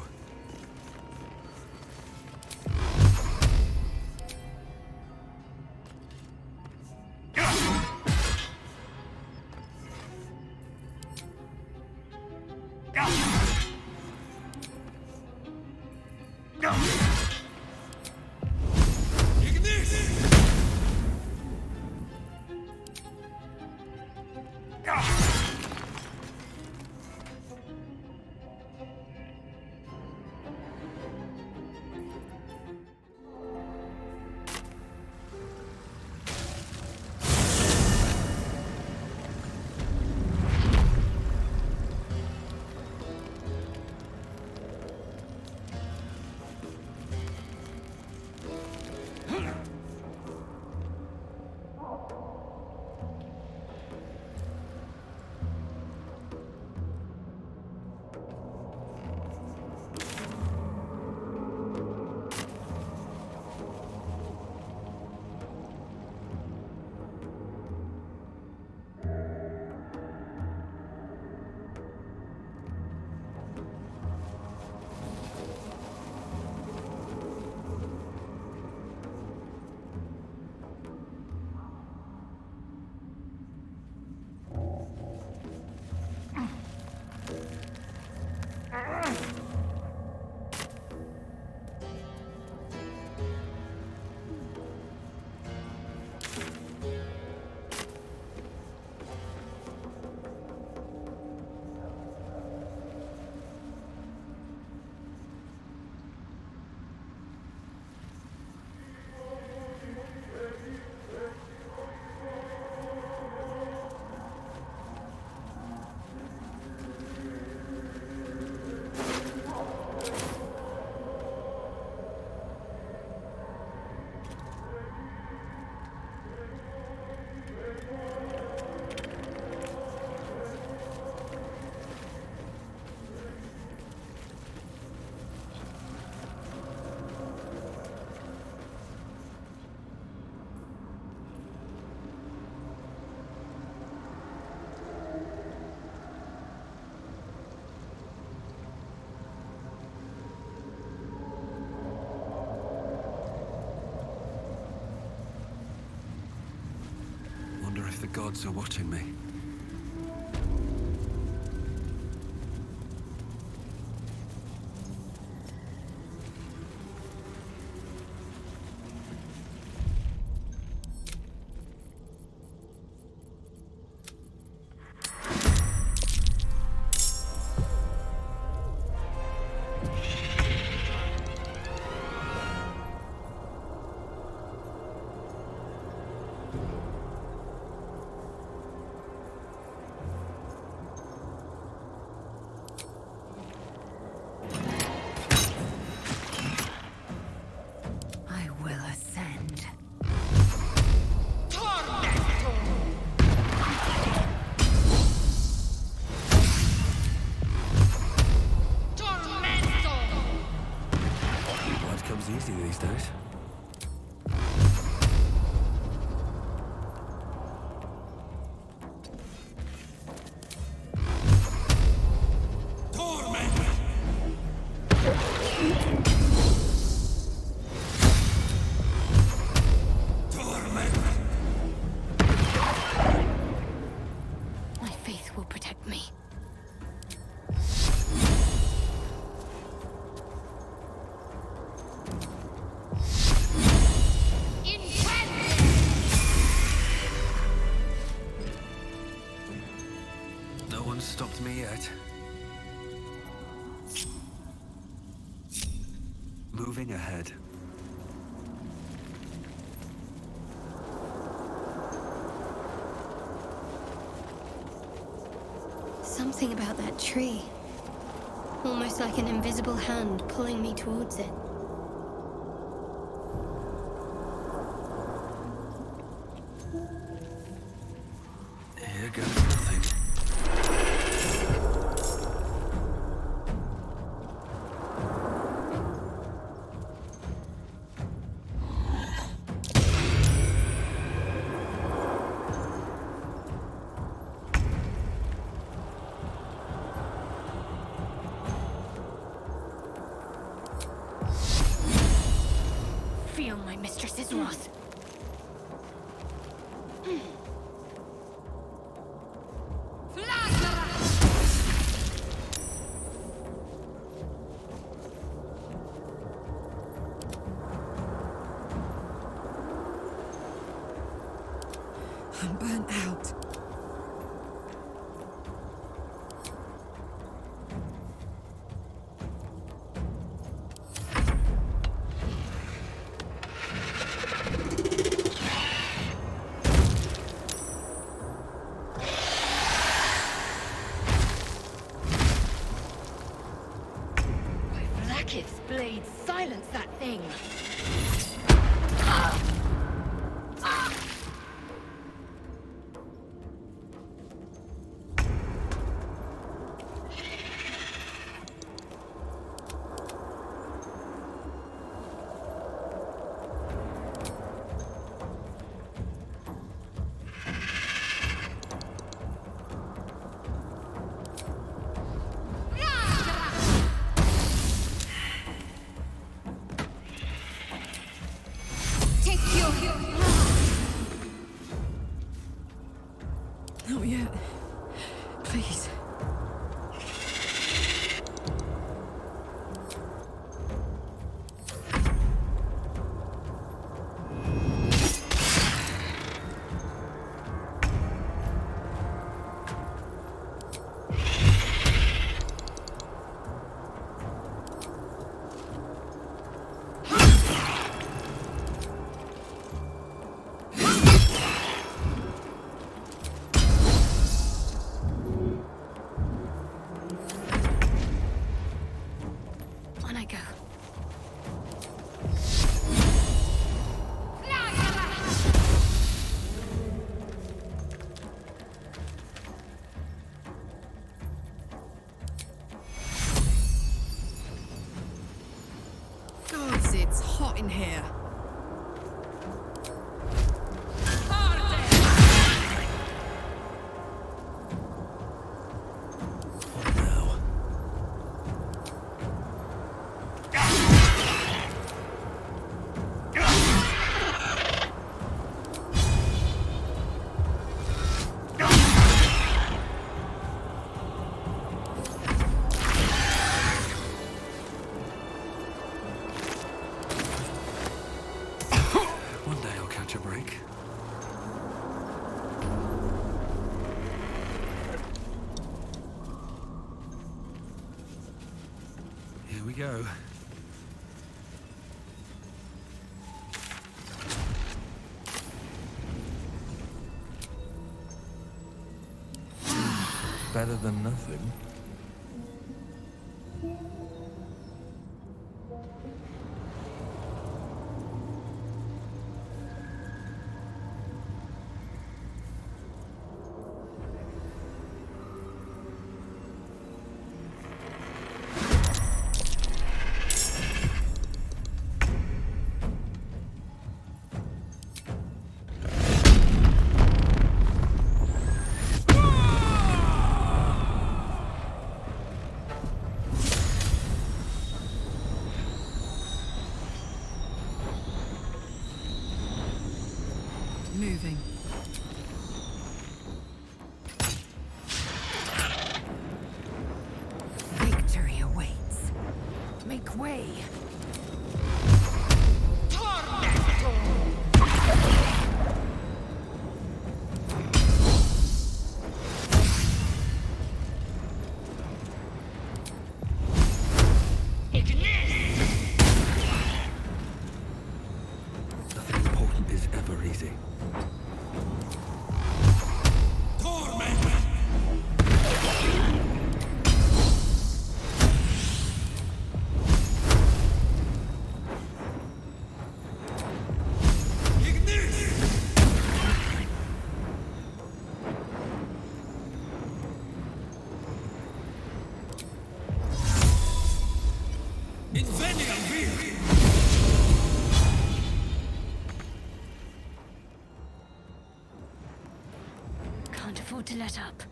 If the gods are watching me. easy these days. My faith will protect me. No one's stopped me yet. Moving ahead. Something about that tree. Almost like an invisible hand pulling me towards it. Here goes nothing. Feel my mistress's wrath. I'm burnt out. Blackith's blade, silence that thing! Not yet. Please. On I go. Gods, it's hot in here. One day I'll catch a break. Here we go. Better than nothing. moving. Victory awaits. Make way. Nothing important is ever easy. Can't afford to let up.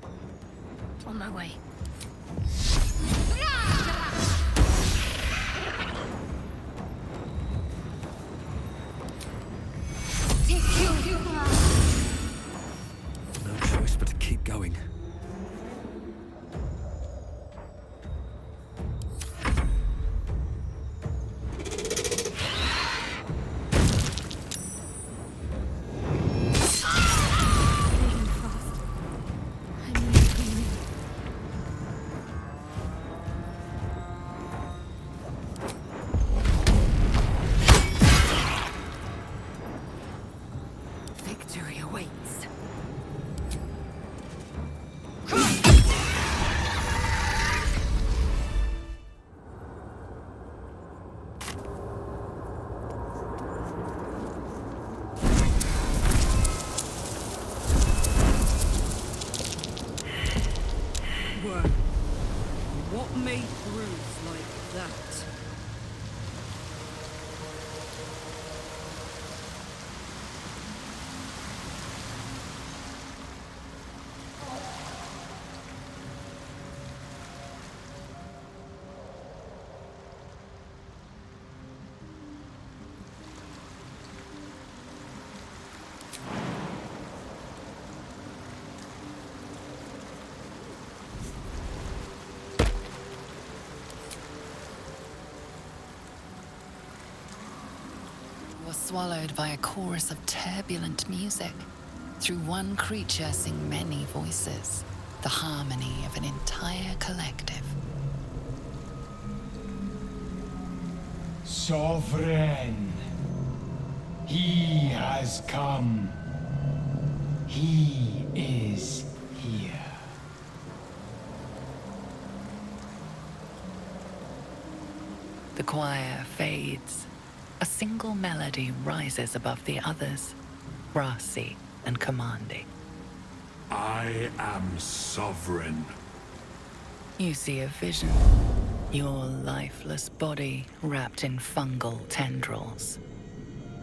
On my way. No choice but to keep going. Victory awaits. Whoa. What made bruise like that? Was swallowed by a chorus of turbulent music. Through one creature sing many voices, the harmony of an entire collective. Sovereign, he has come. He is here. The choir fades. A single melody rises above the others, brassy and commanding. I am sovereign. You see a vision. Your lifeless body wrapped in fungal tendrils.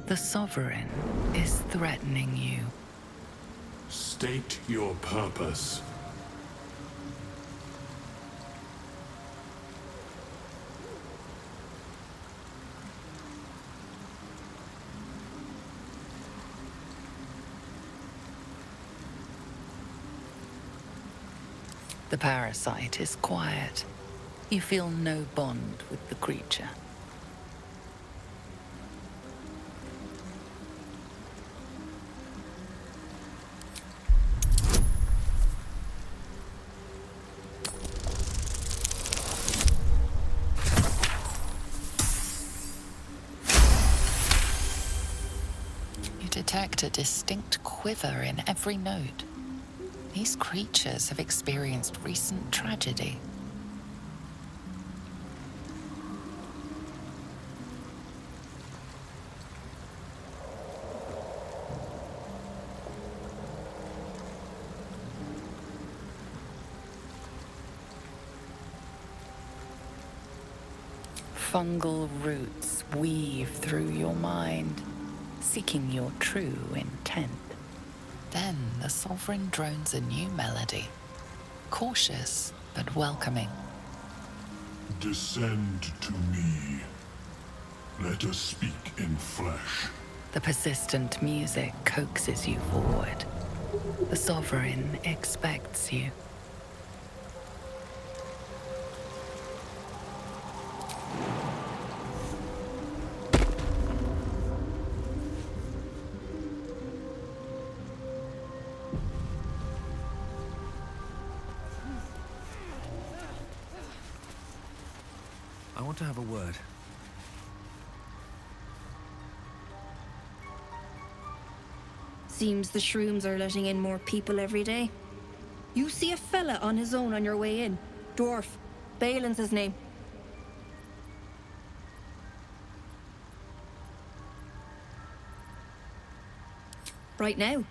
The sovereign is threatening you. State your purpose. The parasite is quiet. You feel no bond with the creature. You detect a distinct quiver in every note. These creatures have experienced recent tragedy. Fungal roots weave through your mind, seeking your true intent. Then the sovereign drones a new melody, cautious but welcoming. Descend to me. Let us speak in flesh. The persistent music coaxes you forward. The sovereign expects you. I want to have a word. Seems the shrooms are letting in more people every day. You see a fella on his own on your way in. Dwarf. Balin's his name. Right now.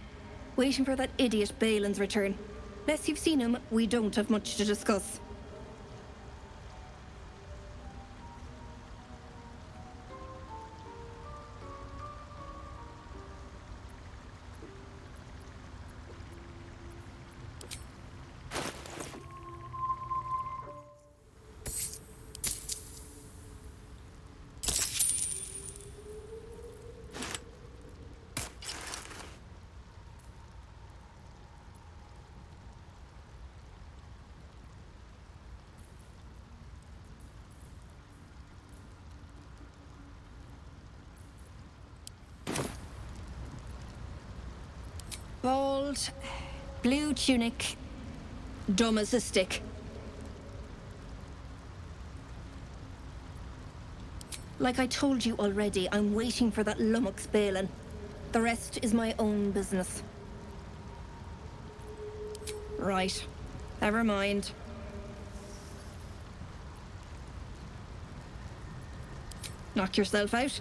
Waiting for that idiot Balin's return. Unless you've seen him, we don't have much to discuss. Bald, blue tunic, dumb as a stick. Like I told you already, I'm waiting for that lummox Balin. The rest is my own business. Right. Never mind. Knock yourself out.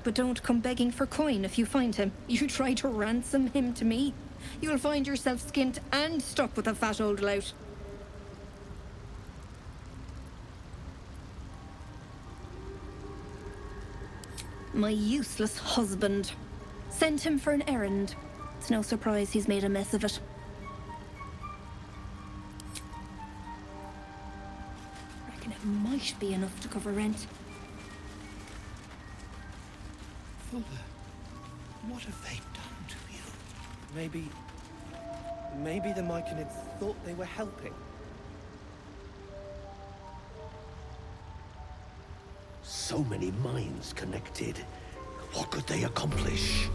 But don't come begging for coin if you find him. You try to ransom him to me, you'll find yourself skint and stuck with a fat old lout. My useless husband. Sent him for an errand. It's no surprise he's made a mess of it. Reckon it might be enough to cover rent. What have they done to you? Maybe the Myconids thought they were helping. So many minds connected. What could they accomplish?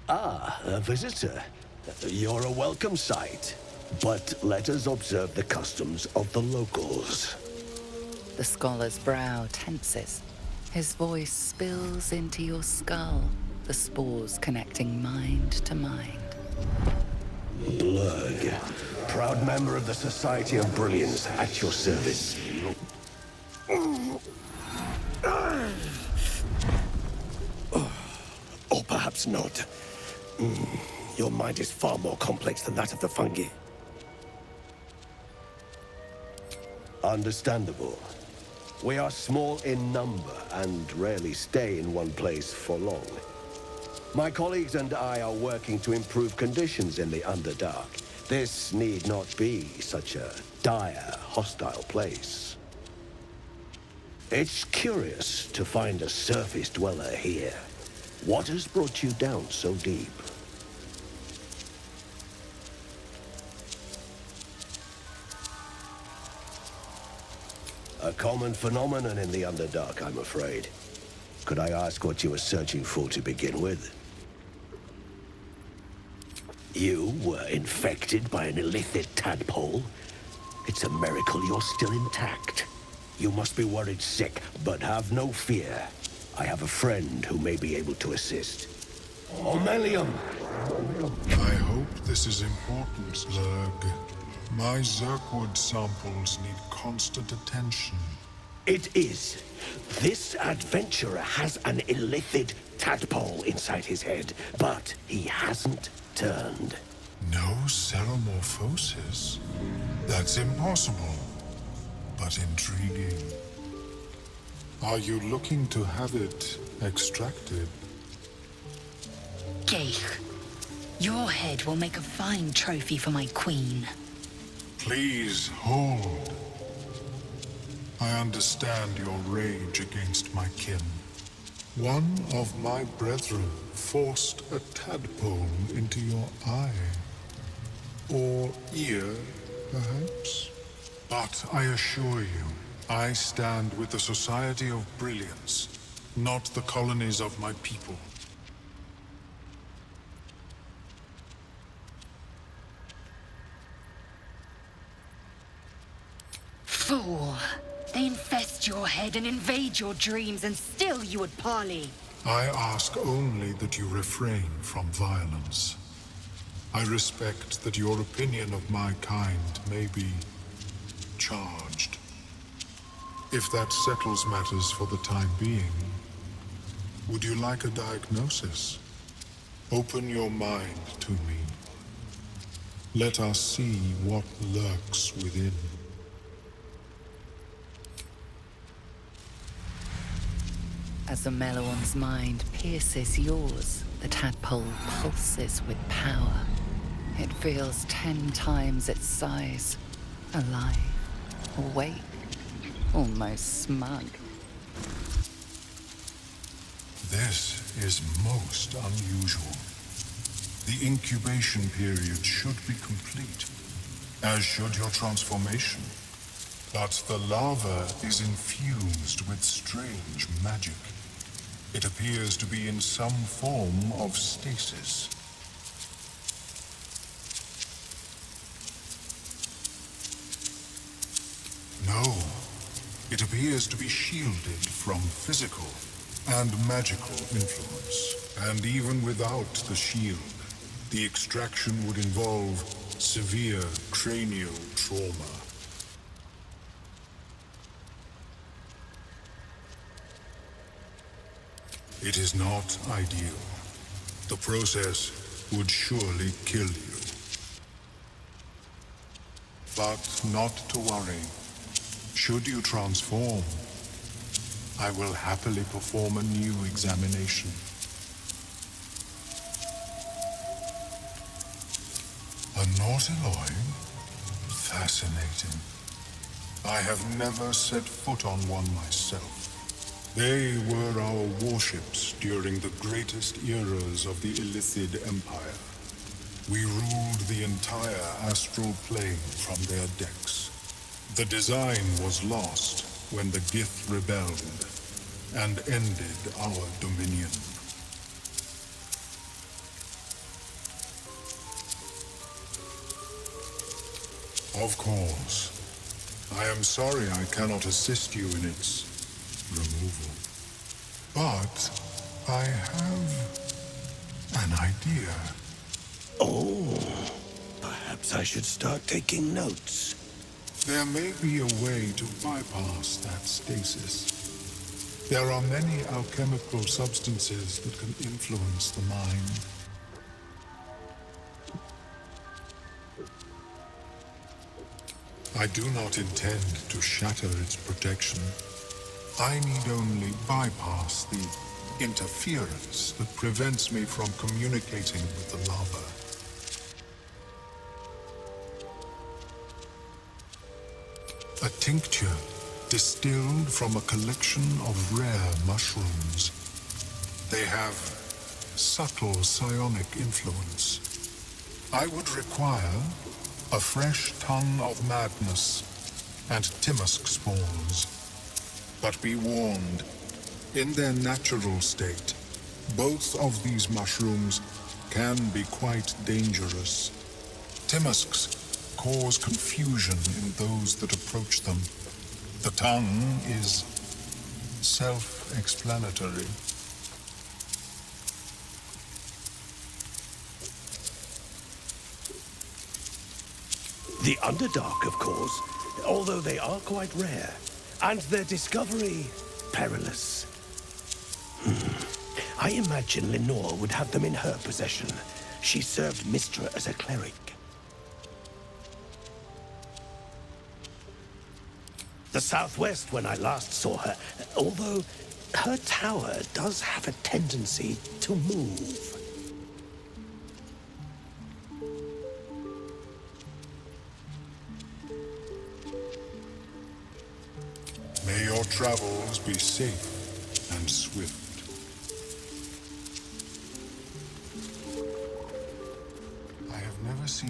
Ah, a visitor. You're a welcome sight. But let us observe the customs of the locals. The scholar's brow tenses. His voice spills into your skull, the spores connecting mind to mind. Blurg, proud member of the Society of Brilliance, at your service. Or perhaps not. Your mind is far more complex than that of the fungi. Understandable. We are small in number and rarely stay in one place for long. My colleagues and I are working to improve conditions in the Underdark. This need not be such a dire, hostile place. It's curious to find a surface dweller here. What has brought you down so deep? A common phenomenon in the Underdark, I'm afraid. Could I ask what you were searching for to begin with? You were infected by an illithid tadpole? It's a miracle you're still intact. You must be worried sick, but have no fear. I have a friend who may be able to assist. Omelium! I hope this is important, Slurg. My Zerkwood samples need constant attention. It is. This adventurer has an illithid tadpole inside his head, but he hasn't turned. No ceremorphosis? That's impossible, but intriguing. Are you looking to have it extracted? Gale, your head will make a fine trophy for my queen. Please hold. I understand your rage against my kin. One of my brethren forced a tadpole into your eye. Or ear, perhaps? But I assure you, I stand with the Society of Brilliance, not the colonies of my people. Fool! They infest your head and invade your dreams, and still you would parley. I ask only that you refrain from violence. I respect that your opinion of my kind may be charged. If that settles matters for the time being, would you like a diagnosis? Open your mind to me. Let us see what lurks within. As the Meloon's mind pierces yours, the tadpole pulses with power. It feels 10 times its size. Alive, awake, almost smug. This is most unusual. The incubation period should be complete, as should your transformation. But the larva is infused with strange magic. It appears to be in some form of stasis. No, it appears to be shielded from physical and magical influence. And even without the shield, the extraction would involve severe cranial trauma. It is not ideal. The process would surely kill you. But not to worry. Should you transform, I will happily perform a new examination. A nautiloid? Fascinating. I have never set foot on one myself. They were our warships during the greatest eras of the Illithid Empire. We ruled the entire astral plane from their decks. The design was lost when the Gith rebelled and ended our dominion. Of course. I am sorry I cannot assist you in its removal. But I have an idea. Oh, perhaps I should start taking notes. There may be a way to bypass that stasis. There are many alchemical substances that can influence the mind. I do not intend to shatter its protection. I need only bypass the interference that prevents me from communicating with the larva. A tincture distilled from a collection of rare mushrooms. They have subtle psionic influence. I would require a fresh tongue of madness and Timusk spores. But be warned, in their natural state, both of these mushrooms can be quite dangerous. Timusks cause confusion in those that approach them. The tongue is self-explanatory. The Underdark, of course, although they are quite rare, and their discovery perilous. I imagine Lenore would have them in her possession. She served Mistra as a cleric. The southwest when I last saw her, although her tower does have a tendency to move. your travels be safe and swift. I have never seen...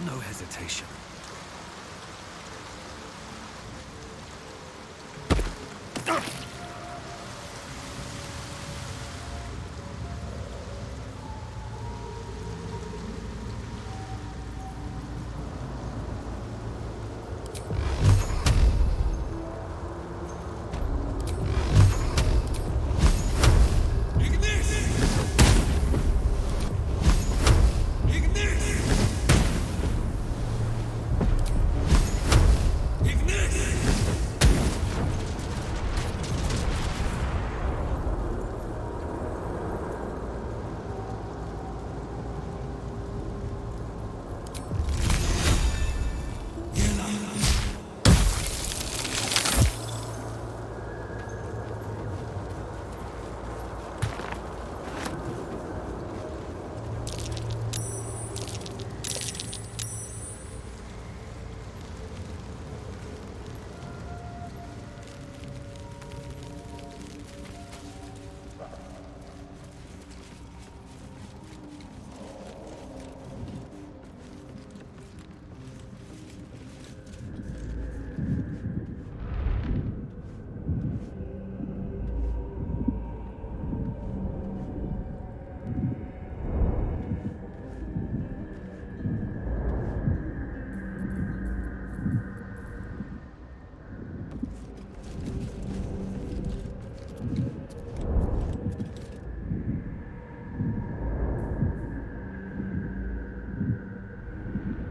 No hesitation.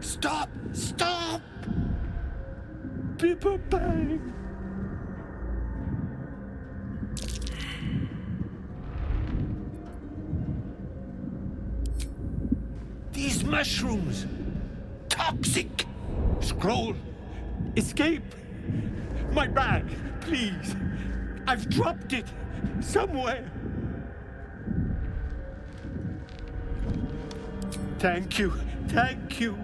Stop! Stop! People pay! These mushrooms! Toxic! Scroll! Escape! My bag, please! I've dropped it! Somewhere! Thank you! Thank you!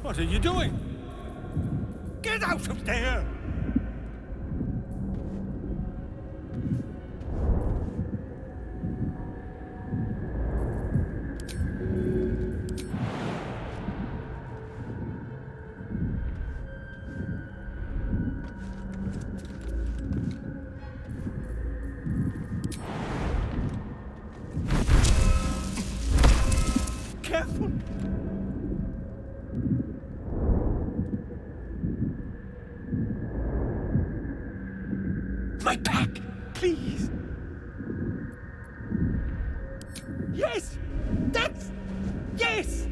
What are you doing? Get out of there! Careful! My pack, please. Yes, that's... yes!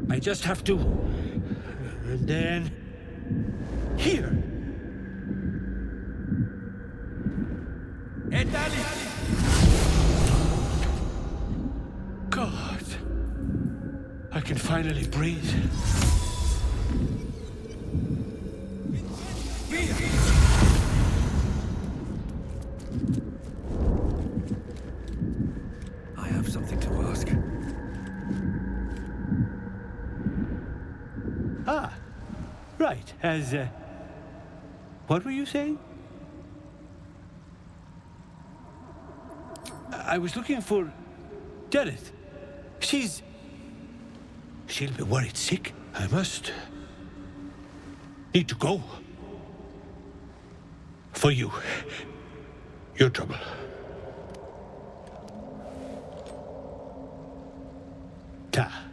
I just have to... and then... here! finally breathe. I have something to ask. Ah, right. What were you saying? I was looking for Deneth. She'll be worried sick. I need to go. For you. Your trouble. Ta.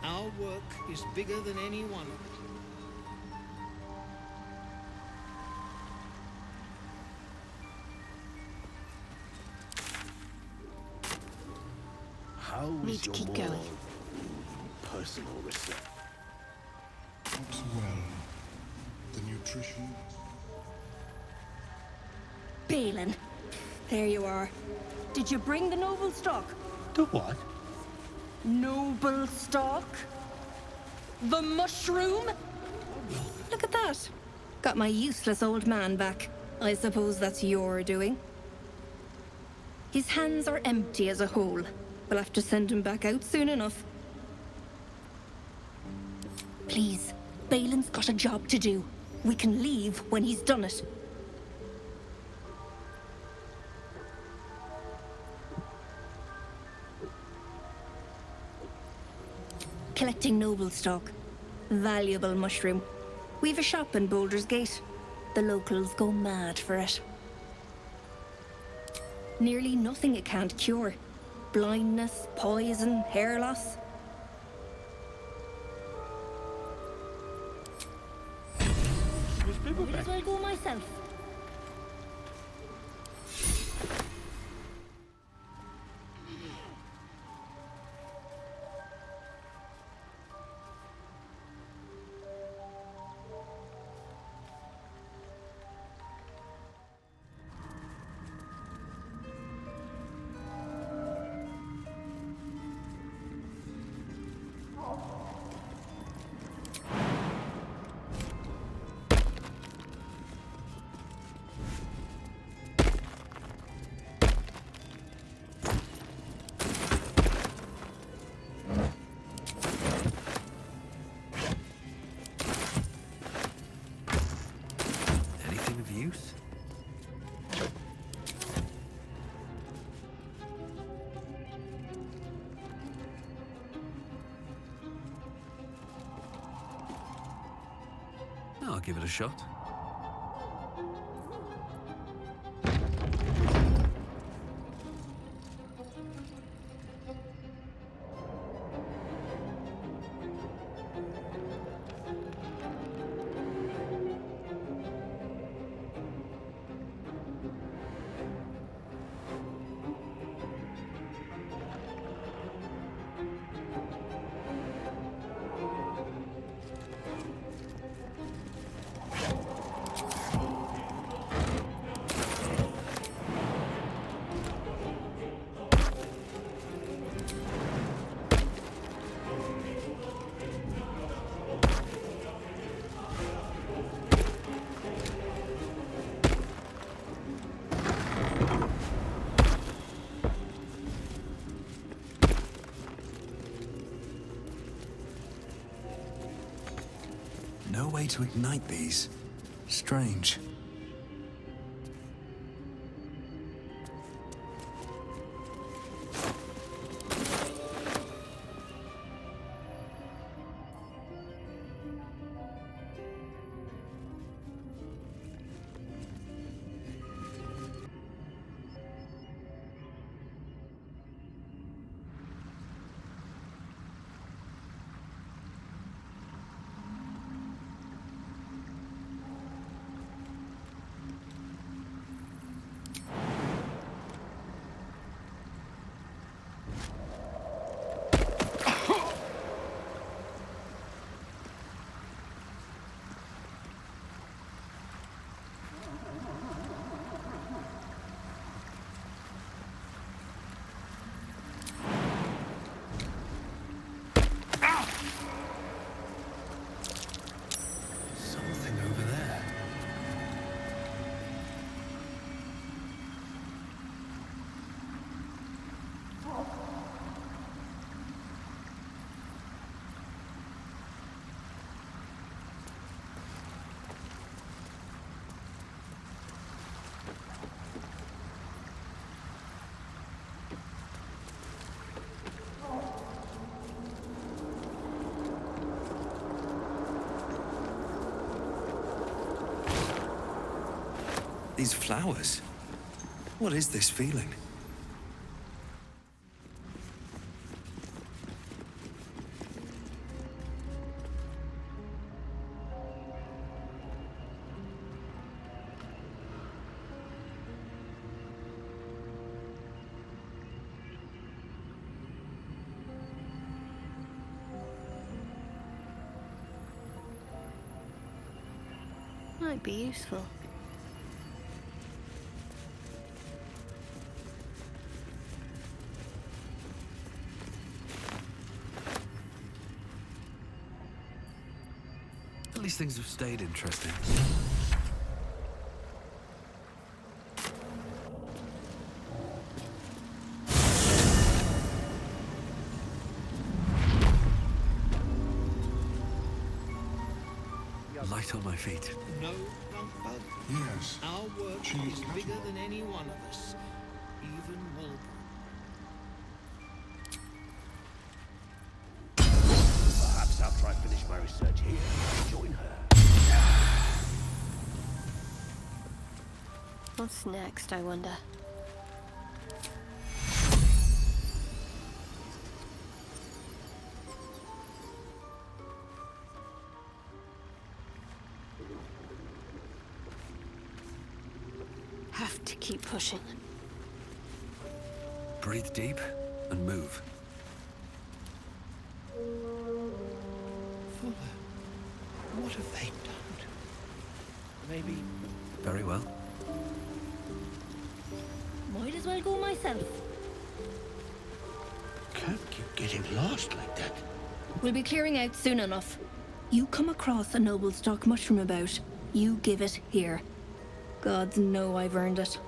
Our work is bigger than anyone. How Need is to your keep more going. personal research? Not well. The nutrition. Balin, there you are. Did you bring the noble stock? The what? Noble stock? The mushroom? Look at that. Got my useless old man back. I suppose that's your doing. His hands are empty as a whole. We'll have to send him back out soon enough. Please, Balin's got a job to do. We can leave when he's done it. Collecting noble stock. Valuable mushroom. We've a shop in Baldur's Gate. The locals go mad for it. Nearly nothing it can't cure. Blindness, poison, hair loss. Might as well go myself. Anything of use? I'll give it a shot. way to ignite these. Strange. These flowers. What is this feeling? Might be useful. At least things have stayed interesting. Light on my feet. No, Bug. Yes. Our work She is has bigger one. than any one of us. Even Walpole. Perhaps after I finish my research here, I'll join her. What's next, I wonder? Have to keep pushing. Breathe deep and move. Fuller, what have they done? Maybe... Very well. Might as well go myself. Can't keep getting lost like that. We'll be clearing out soon enough. You come across a noble stock mushroom about, you give it here. Gods know I've earned it.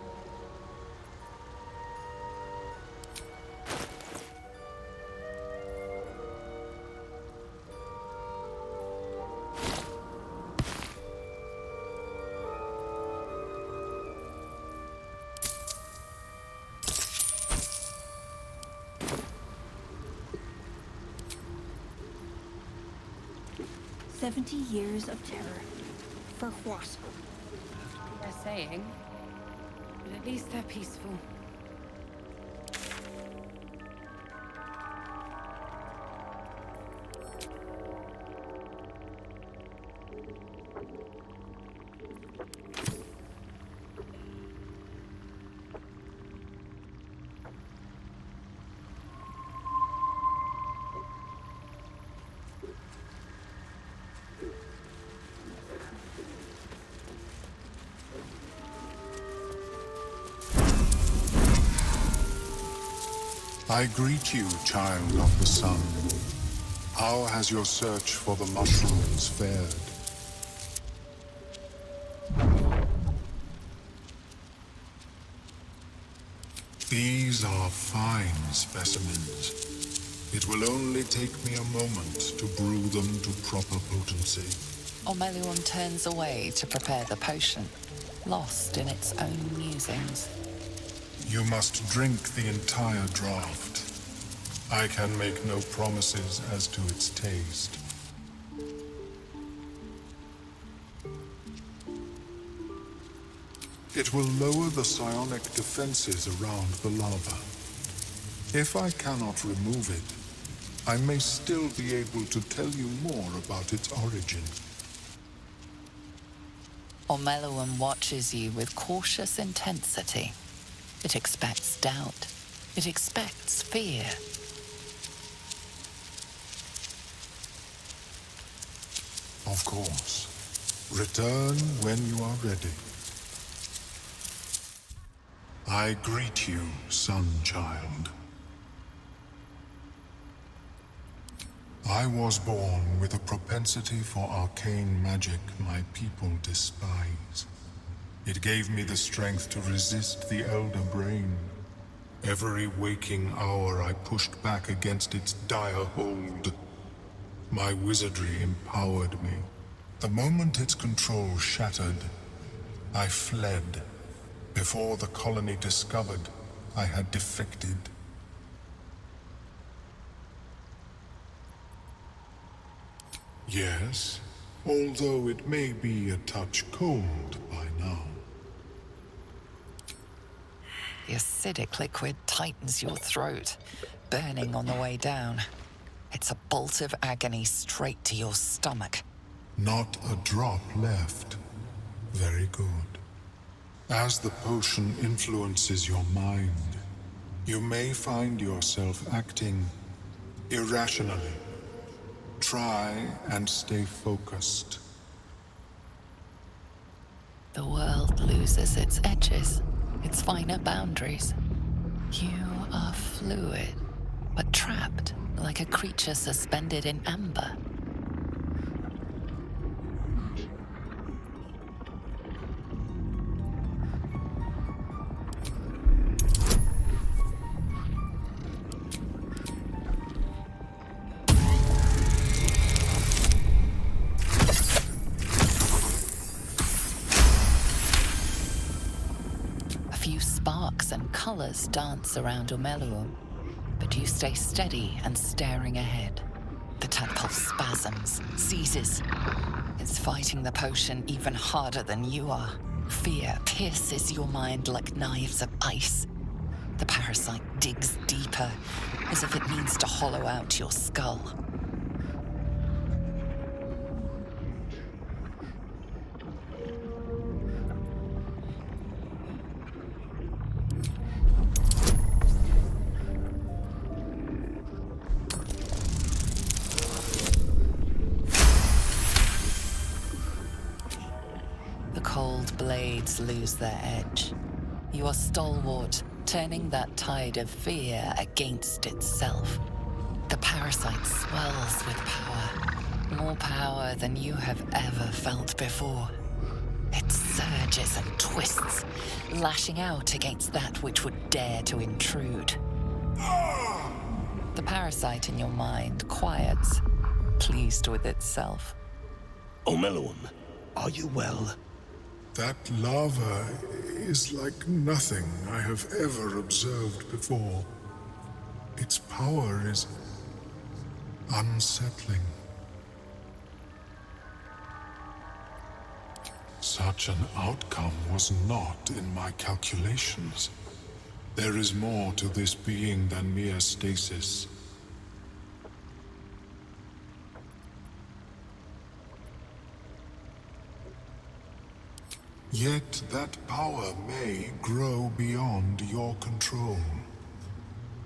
$70 of terror. For what? They're saying, but at least they're peaceful. I greet you, child of the sun. How has your search for the mushrooms fared? These are fine specimens. It will only take me a moment to brew them to proper potency. Omeluum turns away to prepare the potion, lost in its own musings. You must drink the entire draught. I can make no promises as to its taste. It will lower the psionic defenses around the lava. If I cannot remove it, I may still be able to tell you more about its origin. Omeluum watches you with cautious intensity. It expects doubt. It expects fear. Of course. Return when you are ready. I greet you, son-child. I was born with a propensity for arcane magic my people despise. It gave me the strength to resist the Elder Brain. Every waking hour I pushed back against its dire hold. My wizardry empowered me. The moment its control shattered, I fled. Before the colony discovered I had defected. Yes, although it may be a touch cold by now. The acidic liquid tightens your throat, burning on the way down. It's a bolt of agony straight to your stomach. Not a drop left. Very good. As the potion influences your mind, you may find yourself acting irrationally. Try and stay focused. The world loses its edges, its finer boundaries. You are fluid, but trapped like a creature suspended in amber. Sparks and colors dance around Omeluum, but you stay steady and staring ahead. The tadpole spasms, seizes. It's fighting the potion even harder than you are. Fear pierces your mind like knives of ice. The parasite digs deeper, as if it needs to hollow out your skull. Blades lose their edge. You are stalwart, turning that tide of fear against itself. The parasite swells with power, more power than you have ever felt before. It surges and twists, lashing out against that which would dare to intrude. The parasite in your mind quiets, pleased with itself. Omeluum, are you well? That lava is like nothing I have ever observed before. Its power is unsettling. Such an outcome was not in my calculations. There is more to this being than mere stasis. Yet that power may grow beyond your control.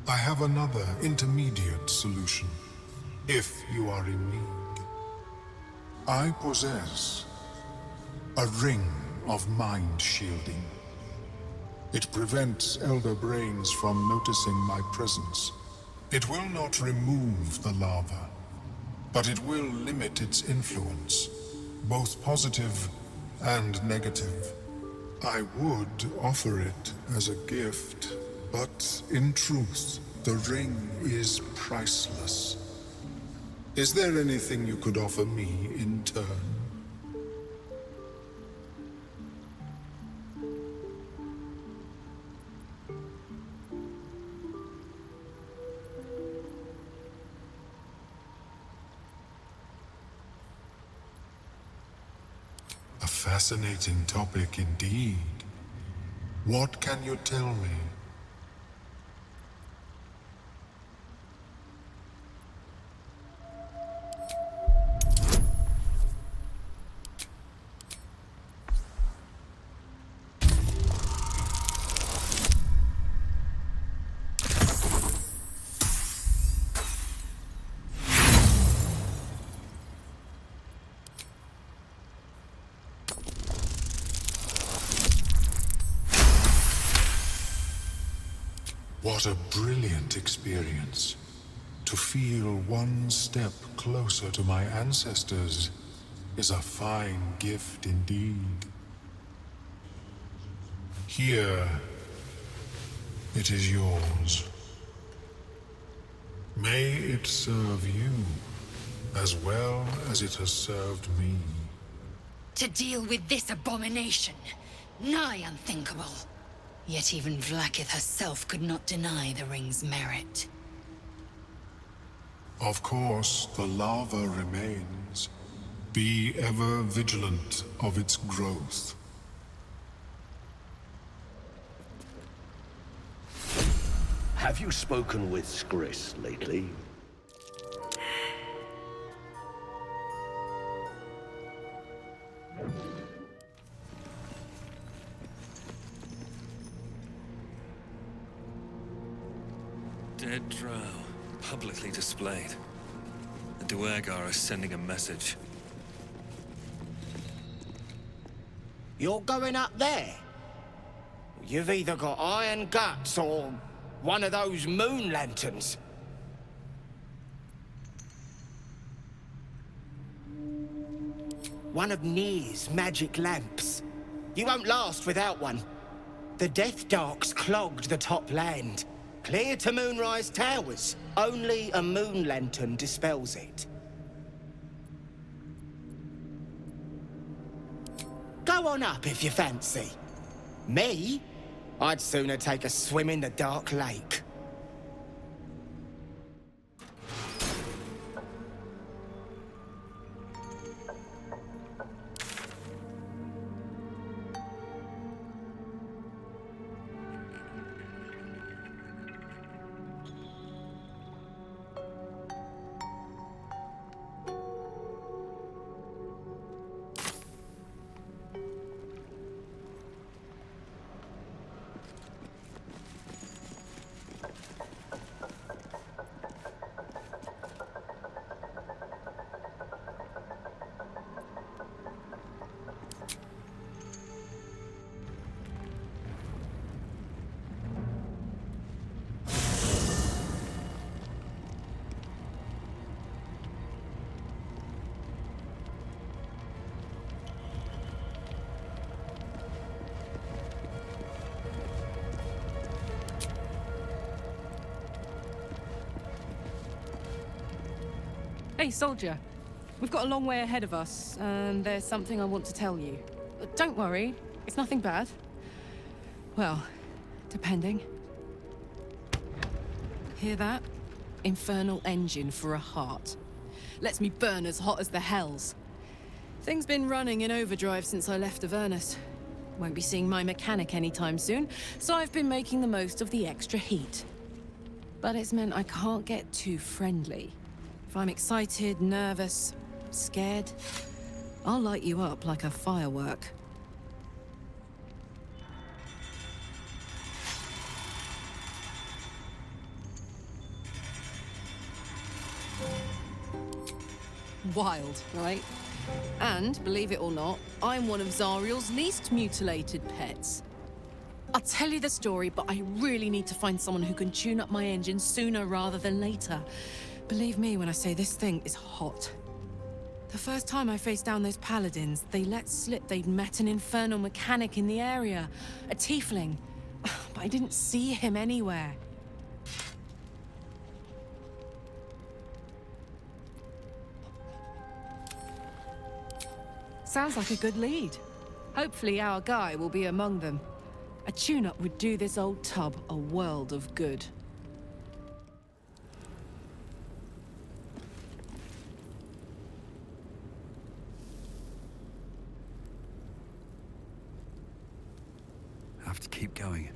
I have another intermediate solution, if you are in need. I possess a ring of mind shielding. It prevents Elder Brains from noticing my presence. It will not remove the lava, but it will limit its influence, both positive and negative. I would offer it as a gift, but in truth, the ring is priceless. Is there anything you could offer me in turn? fascinating topic indeed. What can you tell me? What a brilliant experience. To feel one step closer to my ancestors is a fine gift indeed. Here, it is yours. May it serve you as well as it has served me. To deal with this abomination, nigh unthinkable. Yet even Vlaakith herself could not deny the ring's merit. Of course, the lava remains. Be ever vigilant of its growth. Have you spoken with Skris lately? Dead drow, publicly displayed. The Duergar is sending a message. You're going up there? You've either got iron guts or one of those moon lanterns. One of Nir's magic lamps. You won't last without one. The Death Dark's clogged the top land. Clear to Moonrise Towers. Only a moon lantern dispels it. Go on up if you fancy. Me? I'd sooner take a swim in the dark lake. Hey, soldier. We've got a long way ahead of us, and there's something I want to tell you. Don't worry, it's nothing bad. Well, depending. Hear that? Infernal engine for a heart. Lets me burn as hot as the hells. Thing's been running in overdrive since I left Avernus. Won't be seeing my mechanic anytime soon, so I've been making the most of the extra heat. But it's meant I can't get too friendly. If I'm excited, nervous, scared, I'll light you up like a firework. Wild, right? And, believe it or not, I'm one of Zariel's least mutilated pets. I'll tell you the story, but I really need to find someone who can tune up my engine sooner rather than later. Believe me when I say this thing is hot. The first time I faced down those paladins, they let slip they'd met an infernal mechanic in the area. A tiefling. But I didn't see him anywhere. Sounds like a good lead. Hopefully our guy will be among them. A tune-up would do this old tub a world of good. going.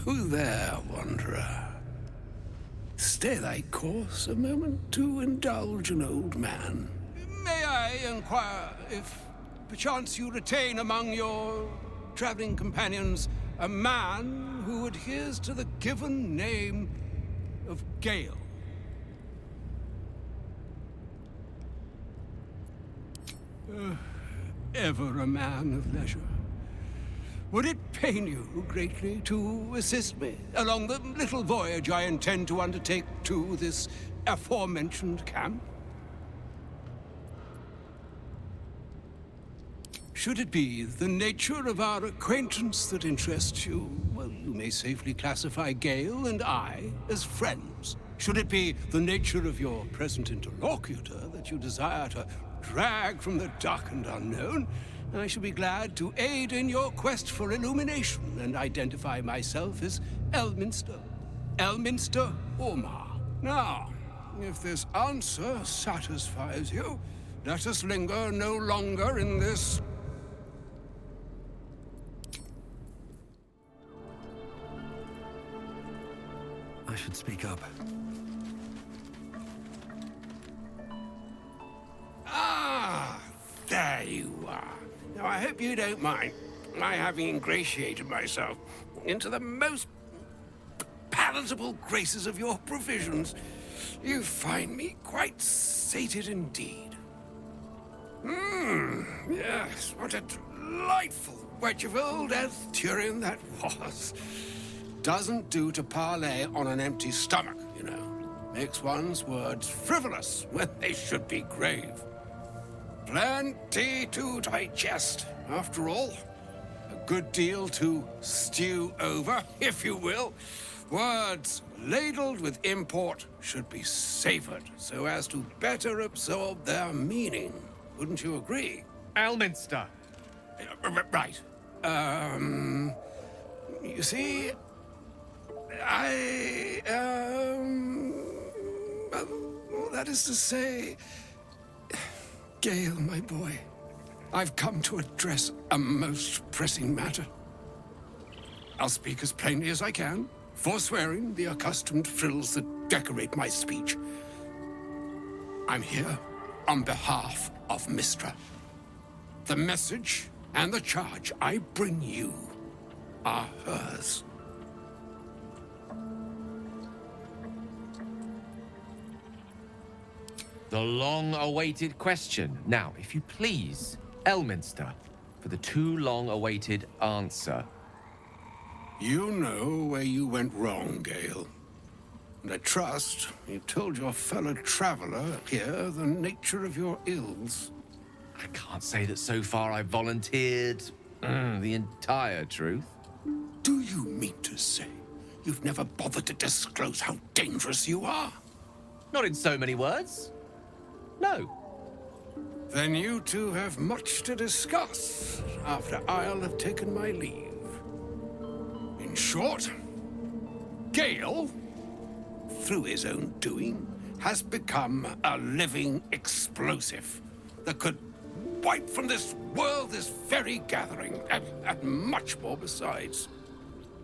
Who there, wanderer? Stay thy course a moment to indulge an old man. May I inquire if perchance you retain among your traveling companions a man who adheres to the given name of Gale? Ever a man of leisure. Would it pain you greatly to assist me along the little voyage I intend to undertake to this aforementioned camp? Should it be the nature of our acquaintance that interests you, well, you may safely classify Gale and I as friends. Should it be the nature of your present interlocutor that you desire to drag from the dark and unknown, I shall be glad to aid in your quest for illumination and identify myself as Elminster Omar. Now, if this answer satisfies you, let us linger no longer in this... I should speak up. Ah, there you are. Now, I hope you don't mind my having ingratiated myself into the most palatable graces of your provisions. You find me quite sated indeed. Yes, what a delightful wedge of old Arthurian that was. Doesn't do to parley on an empty stomach, you know. Makes one's words frivolous when they should be grave. Plenty to digest, after all. A good deal to stew over, if you will. Words ladled with import should be savored so as to better absorb their meaning. Wouldn't you agree? Elminster. Right. You see, well, that is to say... Gale, my boy, I've come to address a most pressing matter. I'll speak as plainly as I can, forswearing the accustomed frills that decorate my speech. I'm here on behalf of Mystra. The message and the charge I bring you are hers. The long-awaited question. Now, if you please, Elminster, for the too long-awaited answer. You know where you went wrong, Gale. And I trust you've told your fellow traveler here the nature of your ills. I can't say that so far I've volunteered the entire truth. Do you mean to say you've never bothered to disclose how dangerous you are? Not in so many words. No. Then you two have much to discuss after I'll have taken my leave. In short, Gale, through his own doing, has become a living explosive that could wipe from this world this very gathering, and much more besides.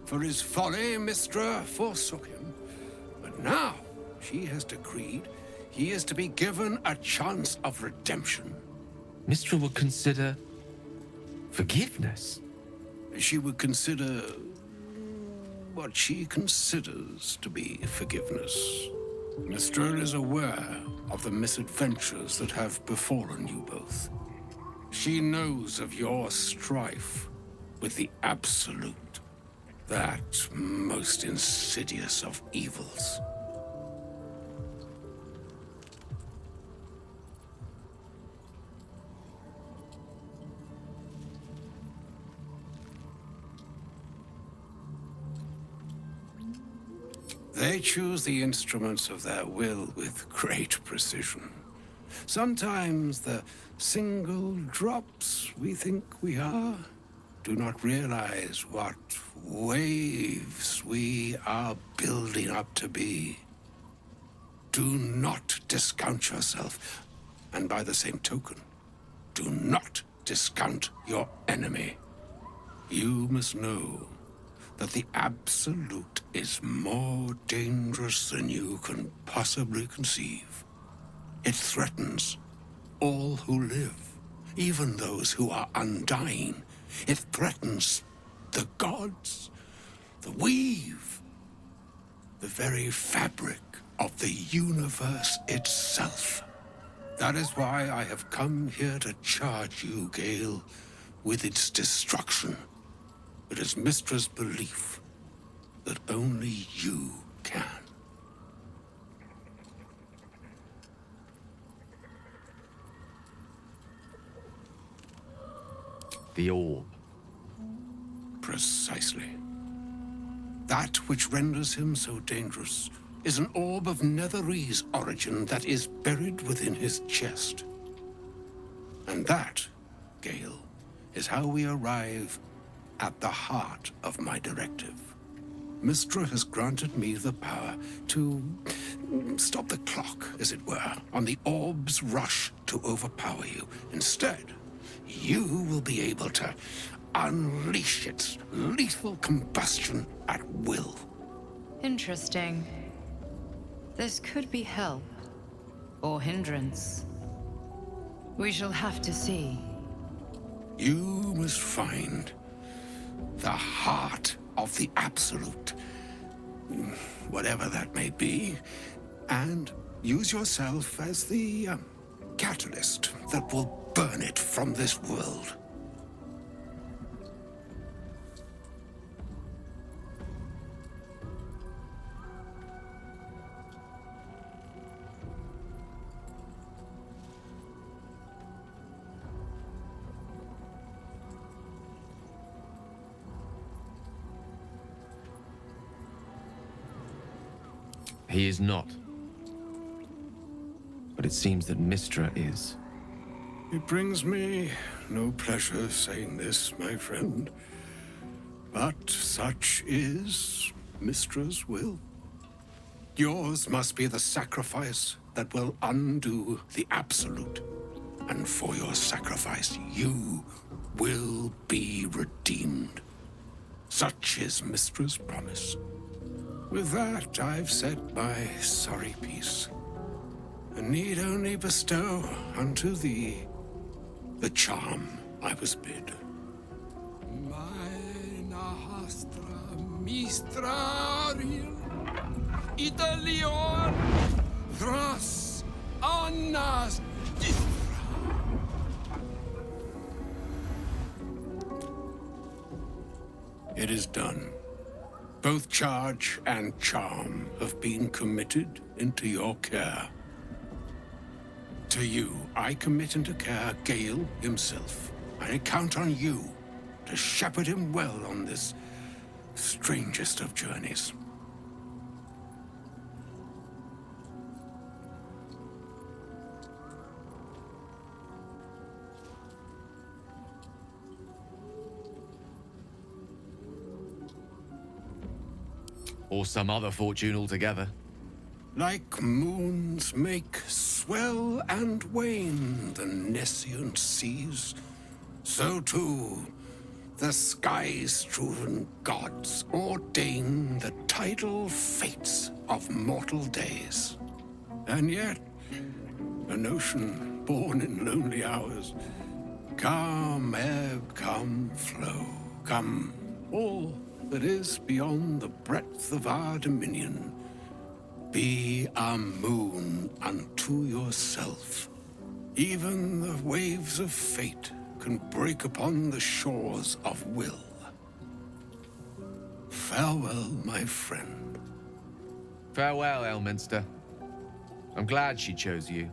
For his folly, Mystra forsook him, but now she has decreed he is to be given a chance of redemption. Mystra would consider forgiveness. She would consider what she considers to be forgiveness. Mystra is aware of the misadventures that have befallen you both. She knows of your strife with the Absolute, that most insidious of evils. They choose the instruments of their will with great precision. Sometimes the single drops we think we are do not realize what waves we are building up to be. Do not discount yourself. And by the same token, do not discount your enemy. You must know that the Absolute is more dangerous than you can possibly conceive. It threatens all who live, even those who are undying. It threatens the gods, the weave, the very fabric of the universe itself. That is why I have come here to charge you, Gale, with its destruction. It is Mystra's belief that only you can. The orb. Precisely. That which renders him so dangerous is an orb of Netherese origin that is buried within his chest. And that, Gale, is how we arrive at the heart of my directive. Mystra has granted me the power to stop the clock, as it were, on the orb's rush to overpower you. Instead, you will be able to unleash its lethal combustion at will. Interesting. This could be help, or hindrance. We shall have to see. You must find the heart of the Absolute, whatever that may be, and use yourself as the catalyst that will burn it from this world. He is not. But it seems that Mystra is. It brings me no pleasure saying this, my friend. But such is Mystra's will. Yours must be the sacrifice that will undo the Absolute. And for your sacrifice, you will be redeemed. Such is Mystra's promise. With that, I've said my sorry piece, and need only bestow unto thee the charm I was bid. Maenahastra mistraril Italion thras annas It is done. Both charge and charm have been committed into your care. To you, I commit into care Gale himself. I count on you to shepherd him well on this strangest of journeys. Or some other fortune altogether. Like moons make swell and wane the nescient seas, so too the sky-strewn gods ordain the tidal fates of mortal days. And yet, an ocean born in lonely hours, come ebb, come flow, come all that is beyond the breadth of our dominion. Be a moon unto yourself. Even the waves of fate can break upon the shores of will. Farewell, my friend. Farewell, Elminster. I'm glad she chose you.